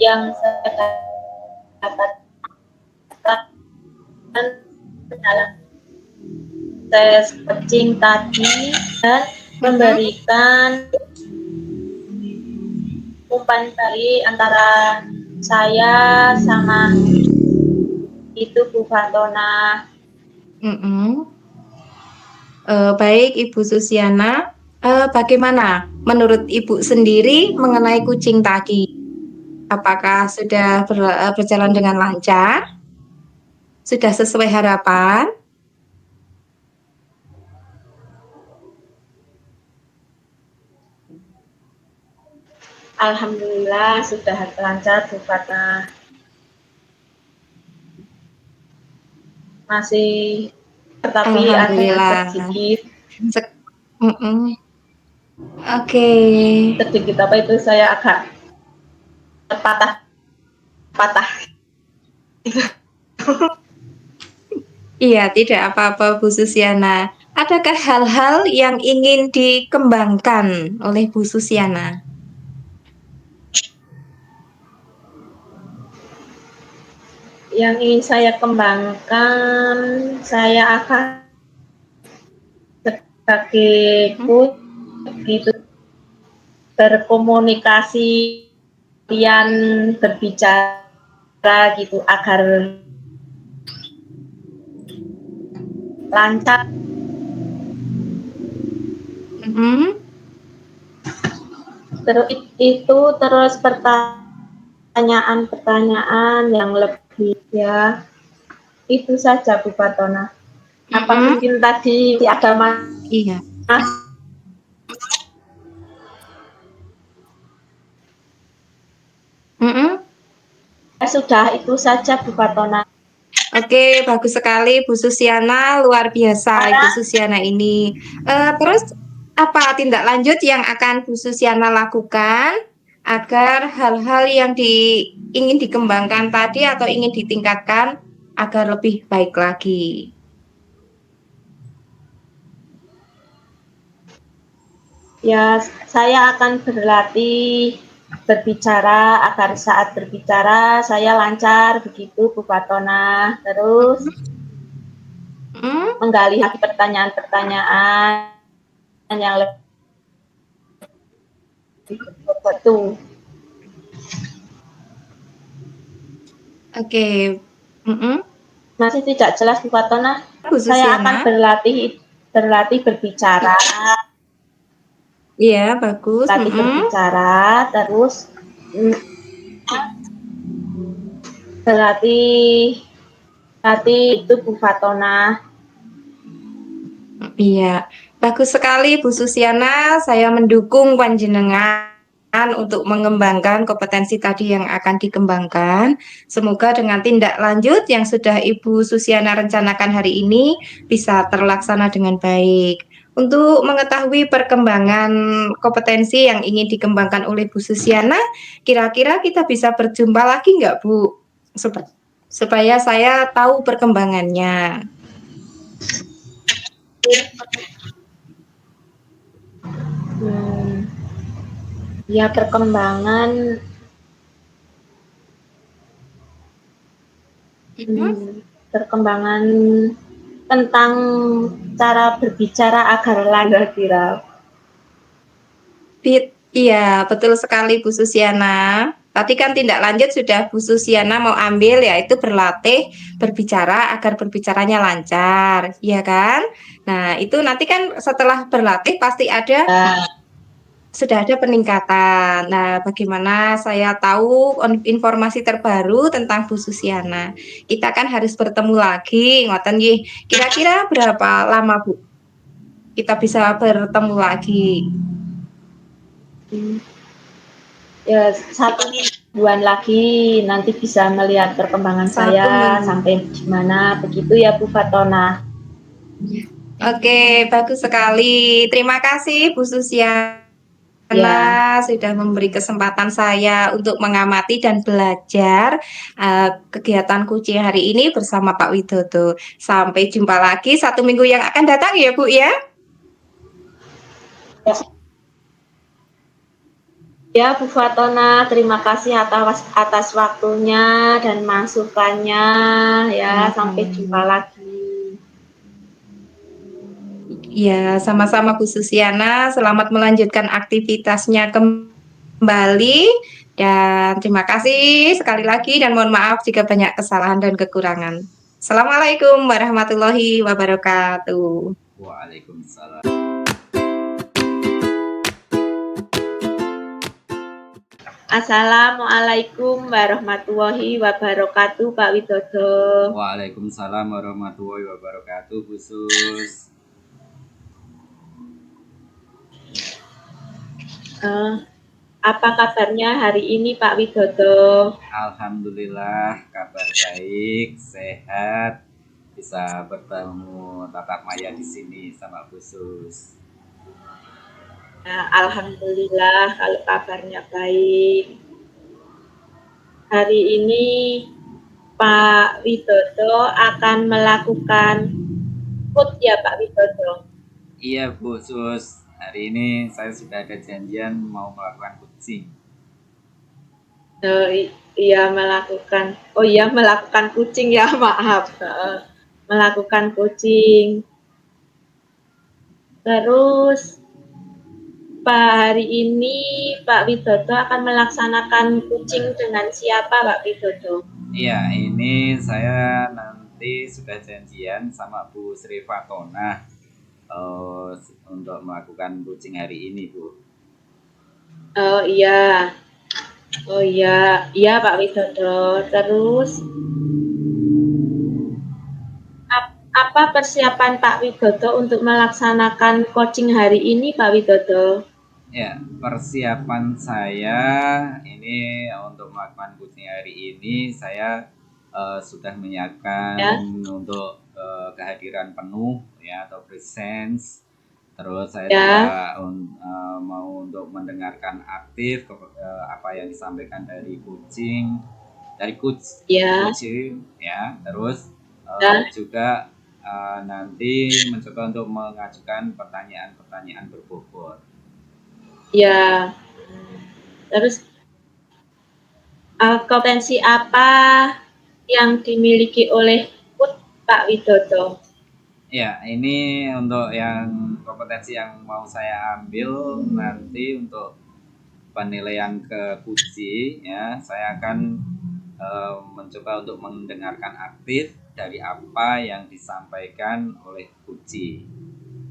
yang saya dapatkan dalam tes coaching tadi dan memberikan umpan tali antara saya sama itu Bu Fatona. Baik Ibu Susiana, bagaimana menurut Ibu sendiri mengenai kucing tadi? Apakah sudah berjalan dengan lancar? Sudah sesuai harapan? Alhamdulillah sudah lancar Bu Fatona. Masih tapi agak Alhamdulillah. sedikit Mm-mm. Oke. sedikit apa itu saya agak patah Iya, tidak apa-apa Bu Susiana. Adakah hal-hal yang ingin dikembangkan oleh Bu Susiana? yang ingin saya kembangkan. Saya akan sebagai coach gitu berkomunikasi dan berbicara gitu agar lancar. Terus itu terus pertanyaan-pertanyaan yang lebih ya. Itu saja Bu Fatona. Apa mungkin tadi ada Iya. Sudah itu saja Bu Fatona. Oke, bagus sekali Bu Susiana, luar biasa Ibu Susiana ini. Terus apa tindak lanjut yang akan Bu Susiana lakukan agar hal-hal yang ingin dikembangkan tadi atau ingin ditingkatkan agar lebih baik lagi? Ya, saya akan berlatih berbicara agar saat berbicara saya lancar begitu Bu Fatona. Terus menggali pertanyaan-pertanyaan yang lebih betul. Oke. Masih tidak jelas Bu Fatona. Bu Saya akan Susiana. berlatih berbicara. Iya, bagus. Berbicara, terus berlatih itu Bu Fatona. Iya, bagus sekali Bu Susiana. Saya mendukung panjenengan untuk mengembangkan kompetensi tadi yang akan dikembangkan. Semoga dengan tindak lanjut yang sudah Ibu Susiana rencanakan hari ini bisa terlaksana dengan baik. Untuk mengetahui perkembangan kompetensi yang ingin dikembangkan oleh Bu Susiana, kira-kira kita bisa berjumpa lagi nggak Bu? Supaya saya tahu perkembangannya. Ya perkembangan perkembangan tentang cara berbicara agar lancar kira. Iya, betul sekali Bu Susiana. Tadi kan tindak lanjut sudah Bu Susiana mau ambil, yaitu berlatih berbicara agar berbicaranya lancar, ya kan? Nah, itu nanti kan setelah berlatih pasti sudah ada peningkatan. Nah, bagaimana saya tahu informasi terbaru tentang Bu Susiana? Kita kan harus bertemu lagi, ngoten nggih. Kira-kira berapa lama Bu? Kita bisa bertemu lagi. Ya, 1 mingguan lagi nanti bisa melihat perkembangan saya sampai gimana begitu ya Bu Fatona. Oke, bagus sekali. Terima kasih Bu Susiana sudah memberi kesempatan saya untuk mengamati dan belajar kegiatan kucing hari ini bersama Pak Widodo. Sampai jumpa lagi 1 minggu yang akan datang ya Bu ya. Ya Bu Fatona, terima kasih atas waktunya dan masukannya ya. Sampai jumpa lagi. Ya, sama-sama Bu Susiana. Selamat melanjutkan aktivitasnya kembali Dan terima kasih sekali lagi dan mohon maaf jika banyak kesalahan dan kekurangan. Assalamualaikum warahmatullahi wabarakatuh. Waalaikumsalam. Assalamualaikum warahmatullahi wabarakatuh, Pak Widodo. Waalaikumsalam warahmatullahi wabarakatuh, Bu Sus. Apa kabarnya hari ini, Pak Widodo? Alhamdulillah kabar baik, sehat, bisa bertemu tatap maya di sini sama Bu Sus. Nah, alhamdulillah kalau kabarnya baik. Hari ini Pak Widodo akan melakukan food ya, Pak Widodo? Iya Bu Sus, hari ini saya sudah ada janjian mau melakukan kucing. Iya melakukan. Oh iya melakukan kucing ya, maaf. Melakukan kucing. Terus Pak hari ini Pak Widodo akan melaksanakan kucing dengan siapa, Pak Widodo? Iya, ini saya nanti sudah janjian sama Bu Sri Fatona untuk melakukan kucing hari ini, Bu. Oh iya. Oh iya, iya Pak Widodo. Terus apa persiapan Pak Widodo untuk melaksanakan coaching hari ini, Pak Widodo? Ya, persiapan saya ini untuk melakukan kucing hari ini saya sudah menyiapkan Ya. untuk kehadiran penuh ya atau presence. Terus saya Ya. juga mau untuk mendengarkan aktif apa yang disampaikan dari kucing, Ya. kucing ya. Terus Ya. juga nanti mencoba untuk mengajukan pertanyaan-pertanyaan berbobot. Ya. Terus kompetensi apa yang dimiliki oleh Pak Widodo? Ya, ini untuk yang kompetensi yang mau saya ambil nanti untuk penilaian ke kuci ya, saya akan mencoba untuk mendengarkan aktif dari apa yang disampaikan oleh kuci.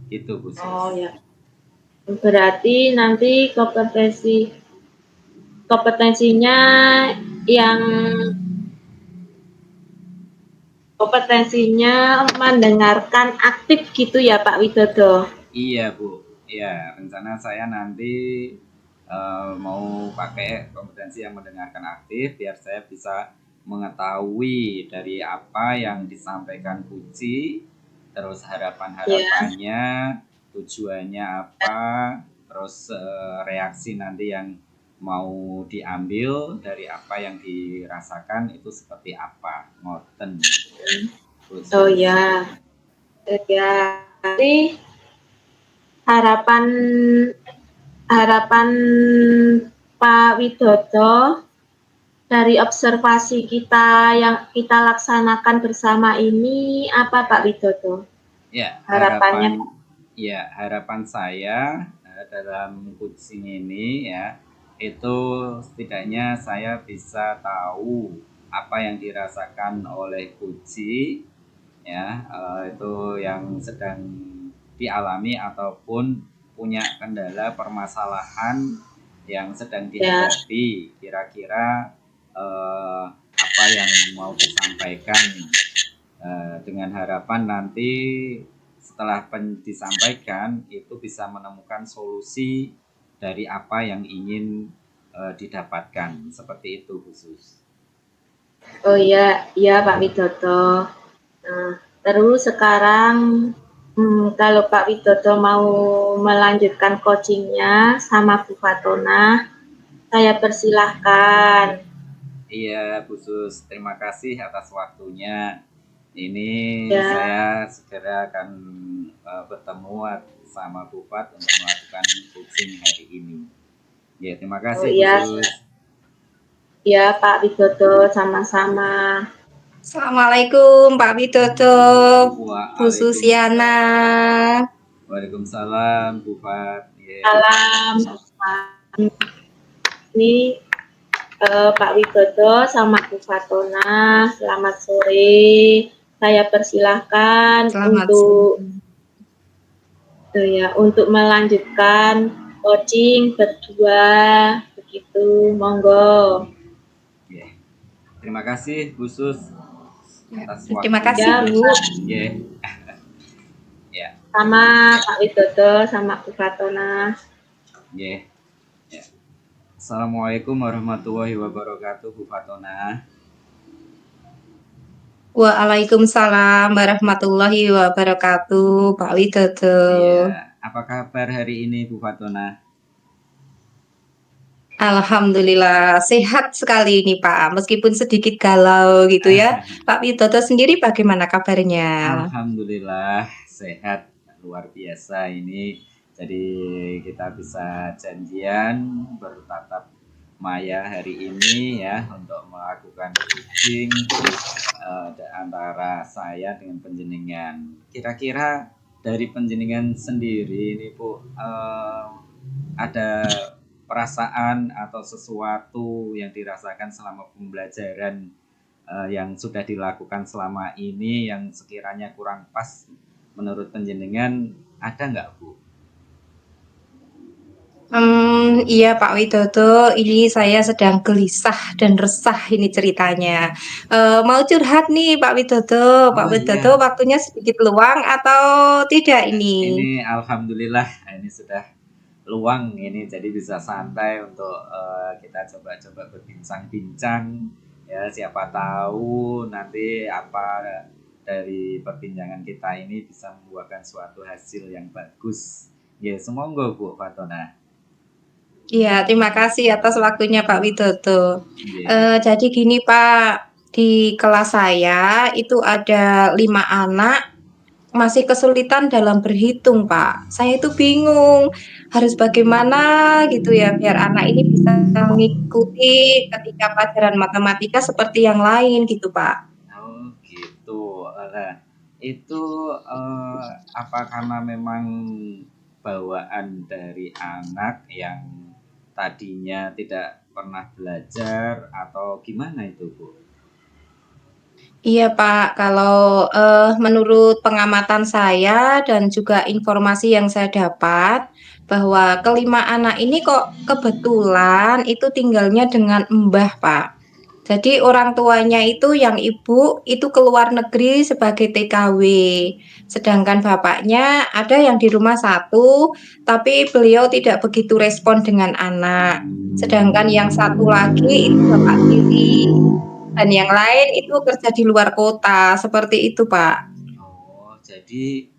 Gitu, Bu Sus. Oh ya. Berarti nanti kompetensinya mendengarkan aktif gitu ya Pak Widodo? Iya Bu, ya rencana saya nanti mau pakai kompetensi yang mendengarkan aktif biar saya bisa mengetahui dari apa yang disampaikan Kuci, terus harapan-harapannya, tujuannya apa, terus reaksi nanti yang mau diambil dari apa yang dirasakan itu seperti apa, ngoten. Oh ya, jadi harapan Pak Widodo dari observasi kita yang kita laksanakan bersama ini apa Pak Widodo? Ya, Harapannya. harapan saya dalam kucing ini ya, itu setidaknya saya bisa tahu apa yang dirasakan oleh kucing ya, itu yang sedang dialami ataupun punya kendala permasalahan yang sedang dihadapi. Kira-kira apa yang mau disampaikan dengan harapan nanti setelah disampaikan itu bisa menemukan solusi dari apa yang ingin didapatkan, seperti itu khusus. Oh iya, iya Pak Widodo. Nah, terus sekarang kalau Pak Widodo mau melanjutkan coachingnya sama Bu Fatona, saya persilahkan. Iya, khusus terima kasih atas waktunya. Ini saya segera akan bertemu sama Bu Fat untuk melakukan coaching hari ini. Ya, terima kasih khusus. Ya, Pak Widodo, sama-sama. Assalamualaikum Pak Widodo, Bu Susiana. Waalaikumsalam Bu Fat. Salam. Ini Pak Widodo sama Bu Fatona, selamat sore. Saya persilahkan Selamat sore. untuk melanjutkan coaching berdua, begitu. Monggo. Ya. Terima kasih khusus atas Terima kasih, Ya, waktunya. Bu. Ya. Ya. sama Pak Widodo sama Bu Fatona. Ya. Ya. Assalamualaikum warahmatullahi wabarakatuh, Bu Fatona. Waalaikumsalam warahmatullahi wabarakatuh, Pak Widodo. Iya, apa kabar hari ini, Bu Fatona? Alhamdulillah sehat sekali ini Pak, meskipun sedikit galau gitu ya. Pak Widodo sendiri bagaimana kabarnya? Alhamdulillah sehat luar biasa ini. Jadi kita bisa janjian bertatap maya hari ini ya untuk melakukan coaching antara saya dengan penjenengan. Kira-kira dari penjenengan sendiri ini Bu, ada perasaan atau sesuatu yang dirasakan selama pembelajaran yang sudah dilakukan selama ini yang sekiranya kurang pas menurut penjenengan, ada nggak Bu? Iya Pak Widodo, ini saya sedang gelisah dan resah ini ceritanya. Mau curhat nih Pak Widodo. Pak Oh Widodo iya, waktunya sedikit luang atau tidak ini? ini alhamdulillah ini sudah luang ini jadi bisa santai untuk kita coba-coba berbincang-bincang ya siapa tahu nanti apa dari perbincangan kita ini bisa membuahkan suatu hasil yang bagus. Ya, semoga Bu Fatona. Iya, terima kasih atas waktunya Pak Widodo. Ya. Jadi gini Pak, di kelas saya itu ada 5 anak masih kesulitan dalam berhitung Pak. Saya itu bingung harus bagaimana gitu ya biar anak ini bisa mengikuti ketika pelajaran matematika seperti yang lain gitu Pak. Oh gitu. Nah, itu apa karena memang bawaan dari anak yang tadinya tidak pernah belajar atau gimana itu, Bu? Iya Pak, kalau menurut pengamatan saya dan juga informasi yang saya dapat, bahwa kelima anak ini kok kebetulan itu tinggalnya dengan mbah Pak. Jadi orang tuanya itu yang ibu itu keluar negeri sebagai TKW, sedangkan bapaknya ada yang di rumah satu, tapi beliau tidak begitu respon dengan anak. Sedangkan yang satu lagi itu bapak tiri. Dan yang lain itu kerja di luar kota, seperti itu, Pak. Oh, jadi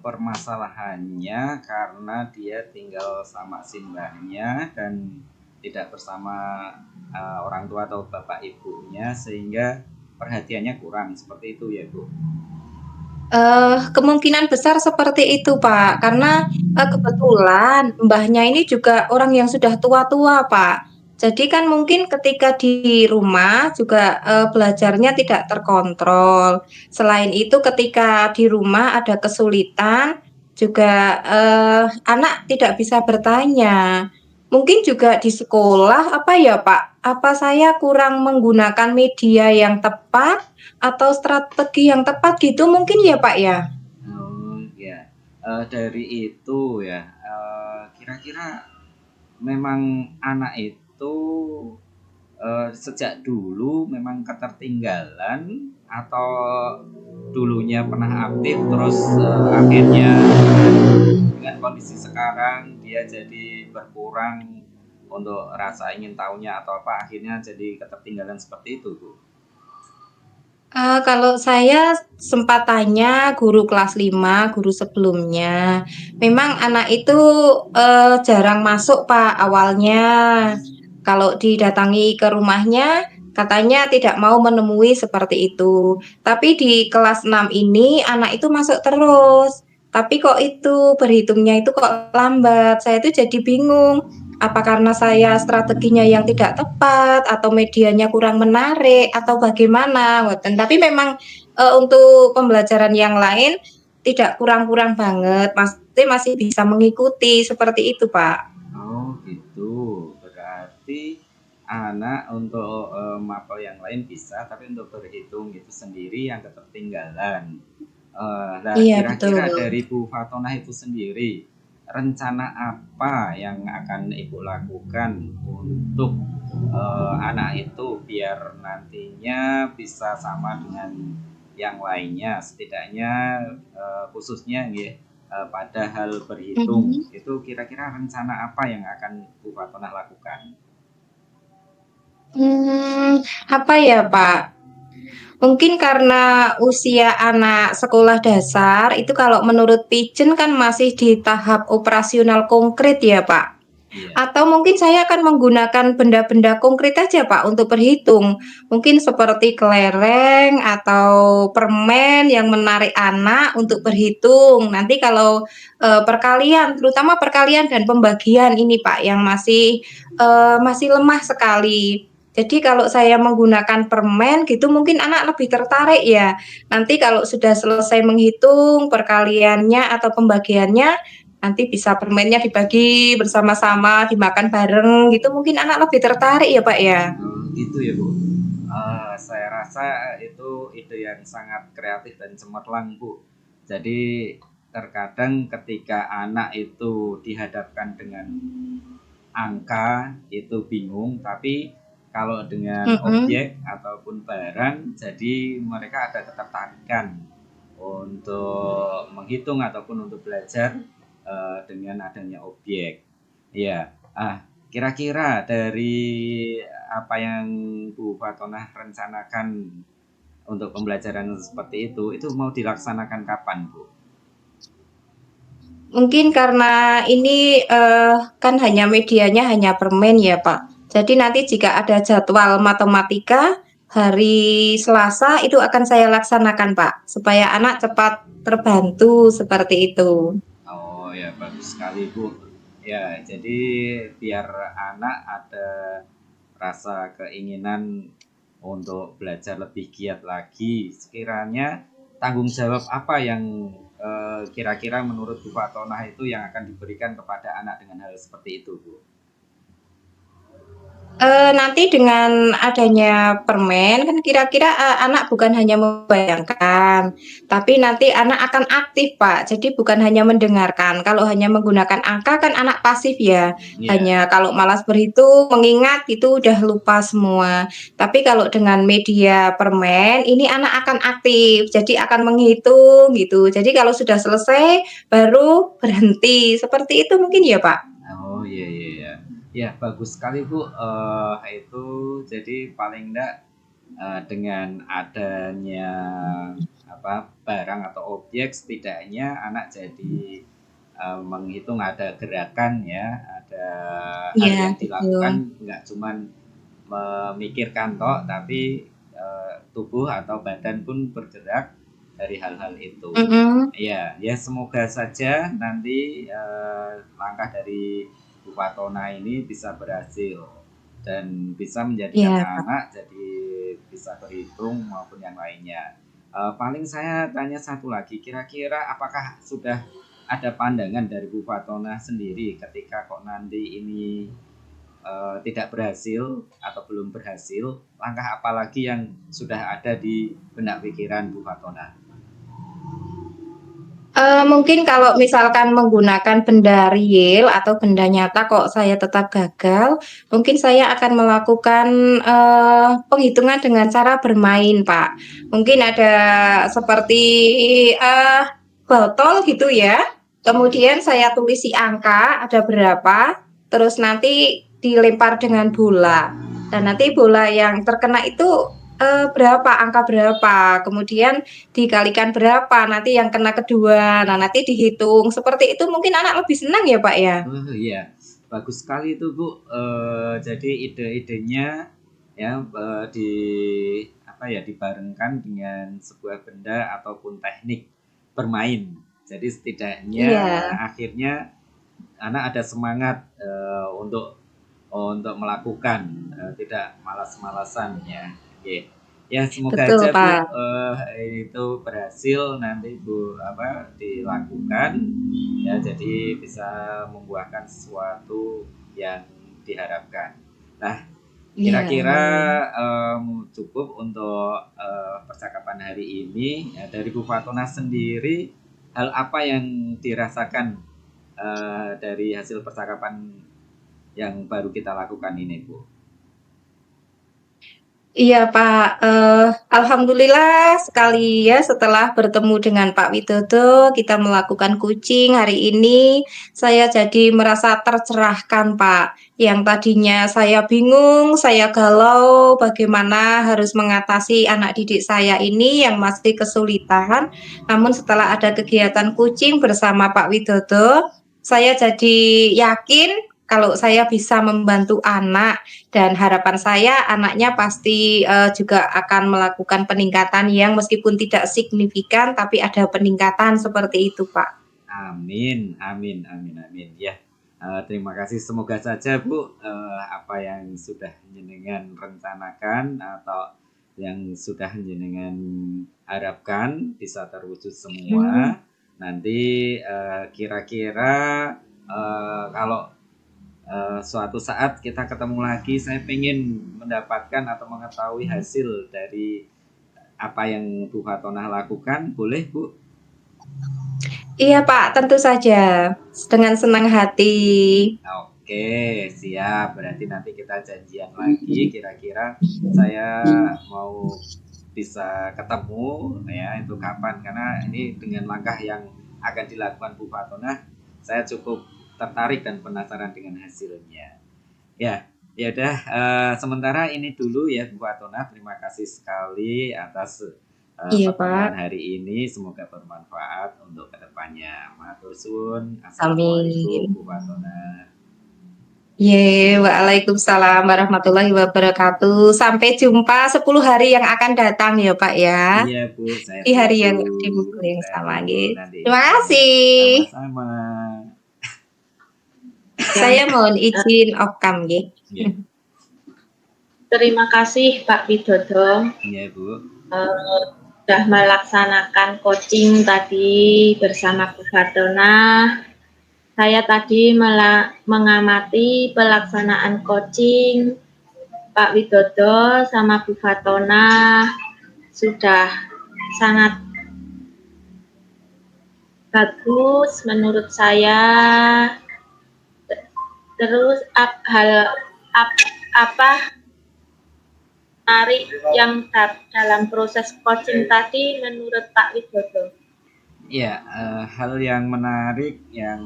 permasalahannya karena dia tinggal sama simbahnya dan tidak bersama orang tua atau bapak ibunya sehingga perhatiannya kurang seperti itu ya, Bu. Kemungkinan besar seperti itu, Pak, karena, kebetulan mbahnya ini juga orang yang sudah tua-tua, Pak. Jadi kan mungkin ketika di rumah juga, belajarnya tidak terkontrol. Selain itu ketika di rumah ada kesulitan, juga, anak tidak bisa bertanya. Mungkin juga di sekolah, apa ya, Pak, apa saya kurang menggunakan media yang tepat atau strategi yang tepat gitu mungkin ya, Pak, ya? Oh ya, dari itu ya, kira-kira memang anak itu sejak dulu memang ketertinggalan atau dulunya pernah aktif terus akhirnya dengan kondisi sekarang dia jadi berkurang untuk rasa ingin tahunya atau apa akhirnya jadi ketertinggalan seperti itu, Bu? Kalau saya sempat tanya guru kelas 5, guru sebelumnya, memang anak itu, jarang masuk, Pak, awalnya. Kalau didatangi ke rumahnya, katanya tidak mau menemui seperti itu. Tapi di kelas 6 ini anak itu masuk terus, tapi kok itu berhitungnya itu kok lambat. Saya itu jadi bingung, apa karena saya strateginya yang tidak tepat atau medianya kurang menarik atau bagaimana ngoten. Tapi memang, untuk pembelajaran yang lain tidak kurang-kurang banget, masih bisa mengikuti, seperti itu, Pak. Oh gitu, berarti anak untuk mapel yang lain bisa, tapi untuk berhitung itu sendiri yang ketertinggalan. Nah, Iya, betul. kira-kira dari Bu Fatonah itu sendiri, rencana apa yang akan Ibu lakukan untuk anak itu biar nantinya bisa sama dengan yang lainnya, setidaknya khususnya pada hal berhitung, Mhm. itu kira-kira rencana apa yang akan Bu Fatonah lakukan? Apa ya, Pak? Mungkin karena usia anak sekolah dasar itu kalau menurut Pijen kan masih di tahap operasional konkret ya, Pak. Iya. Atau mungkin saya akan menggunakan benda-benda konkret aja, Pak, untuk berhitung. Mungkin seperti kelereng atau permen yang menarik anak untuk berhitung. Nanti kalau perkalian, terutama perkalian dan pembagian ini, Pak, yang masih lemah sekali. Jadi kalau saya menggunakan permen gitu mungkin anak lebih tertarik ya. Nanti kalau sudah selesai menghitung perkaliannya atau pembagiannya, nanti bisa permennya dibagi bersama-sama, dimakan bareng gitu mungkin anak lebih tertarik ya, Pak, ya? Gitu ya Bu. Saya rasa itu ide yang sangat kreatif dan cemerlang Bu. Jadi terkadang ketika anak itu dihadapkan dengan angka itu bingung, tapi kalau dengan Mhm. objek ataupun barang, jadi mereka ada ketertarikan untuk menghitung ataupun untuk belajar dengan adanya objek. Iya. Kira-kira dari apa yang Bu Fatonah rencanakan untuk pembelajaran seperti itu mau dilaksanakan kapan, Bu? Mungkin karena ini, kan hanya medianya hanya permen ya, Pak. Jadi nanti jika ada jadwal matematika, hari Selasa itu akan saya laksanakan, Pak, supaya anak cepat terbantu, seperti itu. Oh ya, bagus sekali Bu. Ya, jadi biar anak ada rasa keinginan untuk belajar lebih giat lagi. Sekiranya tanggung jawab apa yang kira-kira menurut Bu Fatonah itu yang akan diberikan kepada anak dengan hal seperti itu, Bu? Nanti dengan adanya permen kan kira-kira, anak bukan hanya membayangkan, tapi nanti anak akan aktif, Pak. Jadi bukan hanya mendengarkan, kalau hanya menggunakan angka kan anak pasif ya, Iya. hanya kalau malas berhitung, mengingat itu udah lupa semua. Tapi kalau dengan media permen, ini anak akan aktif, jadi akan menghitung gitu. Jadi kalau sudah selesai baru berhenti, seperti itu mungkin ya, Pak? Oh iya iya iya. Ya bagus sekali Bu. Itu jadi paling enggak dengan adanya apa barang atau objek setidaknya anak jadi menghitung ada gerakan ya, ada hal Iya, yang betul. dilakukan nggak cuman memikirkan toh tapi tubuh atau badan pun bergerak dari hal-hal itu. Mhm. Iya, ya semoga saja nanti langkah dari Bu Fatona ini bisa berhasil dan bisa menjadikan Iya, Pak. anak jadi bisa berhitung maupun yang lainnya. Paling saya tanya satu lagi, kira-kira apakah sudah ada pandangan dari Bu Fatona sendiri ketika kok nanti ini tidak berhasil atau belum berhasil, langkah apa lagi yang sudah ada di benak pikiran Bu Fatona? Mungkin kalau misalkan menggunakan benda real atau benda nyata kok saya tetap gagal, mungkin saya akan melakukan, penghitungan dengan cara bermain, Pak. Mungkin ada seperti, eee, botol gitu ya, kemudian saya tulisi angka ada berapa, terus nanti dilempar dengan bola, dan nanti bola yang terkena itu, berapa, angka berapa, kemudian dikalikan berapa, nanti yang kena kedua. Nah, nanti dihitung. Seperti itu mungkin anak lebih senang ya, Pak, ya? Oh iya, bagus sekali itu Bu. Jadi ide-idenya ya di apa ya dibarengkan dengan sebuah benda ataupun teknik bermain. Jadi setidaknya Iya, akhirnya anak ada semangat untuk melakukan, tidak malas-malasan ya. Oke. Ya semoga betul, aja Bu Pak. itu berhasil nanti Bu apa dilakukan ya jadi bisa membuahkan sesuatu yang diharapkan. Nah, Iya, Kira-kira amin. cukup untuk percakapan hari ini. Ya, dari Bu Fatona sendiri, hal apa yang dirasakan dari hasil percakapan yang baru kita lakukan ini, Bu? Iya Pak, alhamdulillah sekali ya setelah bertemu dengan Pak Widodo, kita melakukan coaching hari ini, saya jadi merasa tercerahkan Pak. Yang tadinya saya bingung, saya galau bagaimana harus mengatasi anak didik saya ini yang masih kesulitan. Namun setelah ada kegiatan coaching bersama Pak Widodo, saya jadi yakin kalau saya bisa membantu anak dan harapan saya anaknya pasti, juga akan melakukan peningkatan yang meskipun tidak signifikan, tapi ada peningkatan seperti itu, Pak. Amin, amin, amin, amin. Ya, terima kasih. Semoga saja Bu, apa yang sudah jenengan rencanakan atau yang sudah jenengan harapkan bisa terwujud Mmm. semua. Nanti kira-kira kalau suatu saat kita ketemu lagi, saya pengen mendapatkan atau mengetahui hasil dari apa yang Bu Fatonah lakukan, boleh Bu? Iya, Pak, tentu saja, dengan senang hati. Oke, siap. Berarti nanti kita janjian lagi. Kira-kira saya mau bisa ketemu ya itu kapan? Karena ini dengan langkah yang akan dilakukan Bu Fatona, saya cukup tertarik dan penasaran dengan hasilnya. Ya, ya udah. Sementara ini dulu ya Bu Fatona. Terima kasih sekali atas Iya, pertemuan Pak. hari ini. Semoga bermanfaat untuk kedepannya. Matur suwun. Assalamualaikum Amin. Bu Fatona. Ye, waalaikumsalam warahmatullahi wabarakatuh. Sampai jumpa 10 hari yang akan datang ya, Pak, ya. Iya Bu, saya Di hari tunggu. yang di waktu yang Saya sama, tunggu nggih. nanti Terima infonya. kasih. Sama-sama. Saya Ya, mohon eee, izin okam, nggih. Iya, terima kasih Pak Widodo, iya Bu. sudah melaksanakan coaching tadi bersama Bu Fatona. Saya tadi mengamati pelaksanaan coaching Pak Widodo sama Bu Fatona, sudah sangat bagus menurut saya. Terus apa menarik yang dalam proses coaching tadi menurut Pak Widodo? Iya, hal yang menarik yang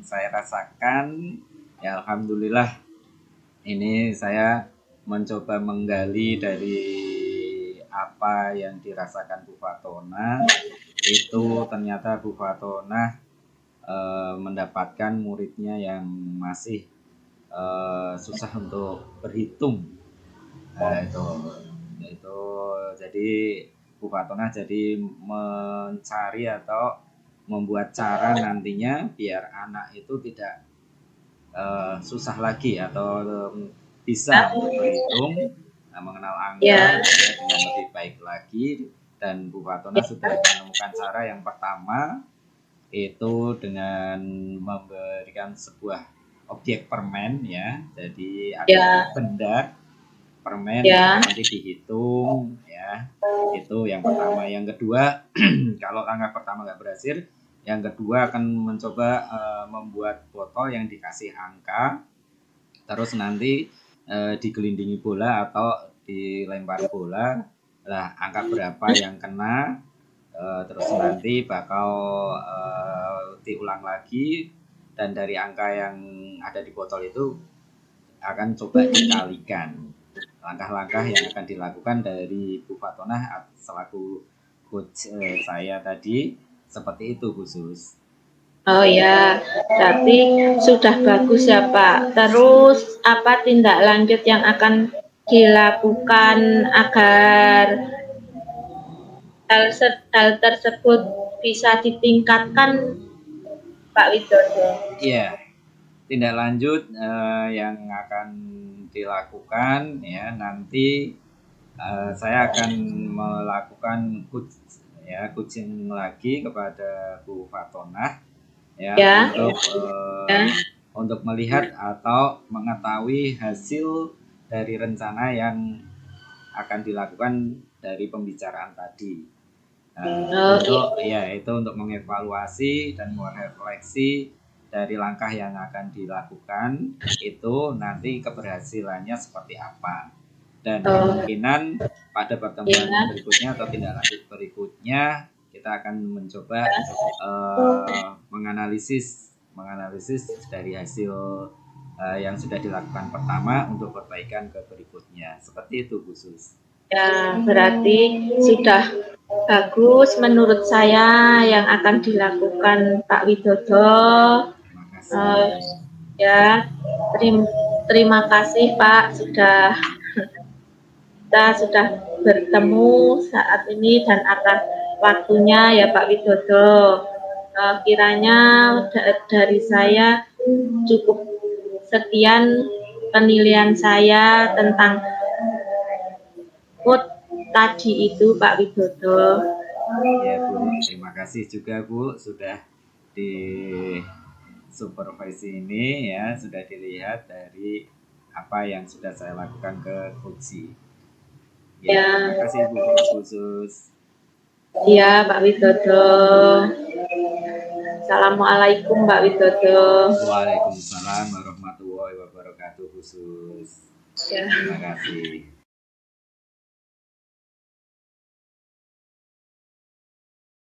saya rasakan, ya alhamdulillah ini saya mencoba menggali dari apa yang dirasakan Bu Fatona. Itu ternyata Bu Fatona mendapatkan muridnya yang masih susah untuk berhitung. Nah, itu jadi Bu Fatona jadi mencari atau membuat cara nantinya biar anak itu tidak susah lagi atau bisa untuk berhitung, mengenal angka Ya, ya, dengan lebih baik lagi. Dan Bu Fatona sudah menemukan cara yang pertama itu dengan memberikan sebuah objek permen ya, jadi ada ya, benda permen itu ya, nanti dihitung ya, itu yang pertama. Yang kedua kalau langkah pertama nggak berhasil, yang kedua akan mencoba membuat botol yang dikasih angka, terus nanti digelindingi bola atau dilempar bola, lah angka berapa yang kena, terus nanti bakal diulang lagi, dan dari angka yang ada di botol itu akan coba dikalikan. Langkah-langkah yang akan dilakukan dari Bu Fatonah selaku coach saya tadi seperti itu khusus. oh ya, berarti sudah bagus ya Pak. Terus apa tindak lanjut yang akan dilakukan agar hal tersebut bisa ditingkatkan Pak Widodo? Iya, tindak lanjut yang akan dilakukan ya nanti saya akan melakukan coaching lagi kepada Bu Fatonah ya Ya, untuk ya, untuk melihat atau mengetahui hasil dari rencana yang akan dilakukan dari pembicaraan tadi. Untuk ya itu untuk mengevaluasi dan merefleksi dari langkah yang akan dilakukan itu nanti keberhasilannya seperti apa, dan kemungkinan pada pertemuan berikutnya atau tindak lanjut berikutnya kita akan mencoba menganalisis dari hasil yang sudah dilakukan pertama untuk perbaikan ke berikutnya. Seperti itu, khusus. Ya, berarti sudah bagus menurut saya yang akan dilakukan Pak Widodo. Terima kasih. Ya, terima kasih Pak kita sudah bertemu saat ini dan akan waktunya ya Pak Widodo. Kiranya dari saya cukup sekian penilaian saya tentang quote tadi itu Pak Widodo. Ya Bu, terima kasih juga Bu sudah di supervisi ini ya, sudah dilihat dari apa yang sudah saya lakukan ke Kuci. Ya, terima kasih Bu khusus. Iya Pak Widodo. Assalamualaikum Pak Widodo. Waalaikumsalam warahmatullahi wabarakatuh khusus. Ya. Terima kasih.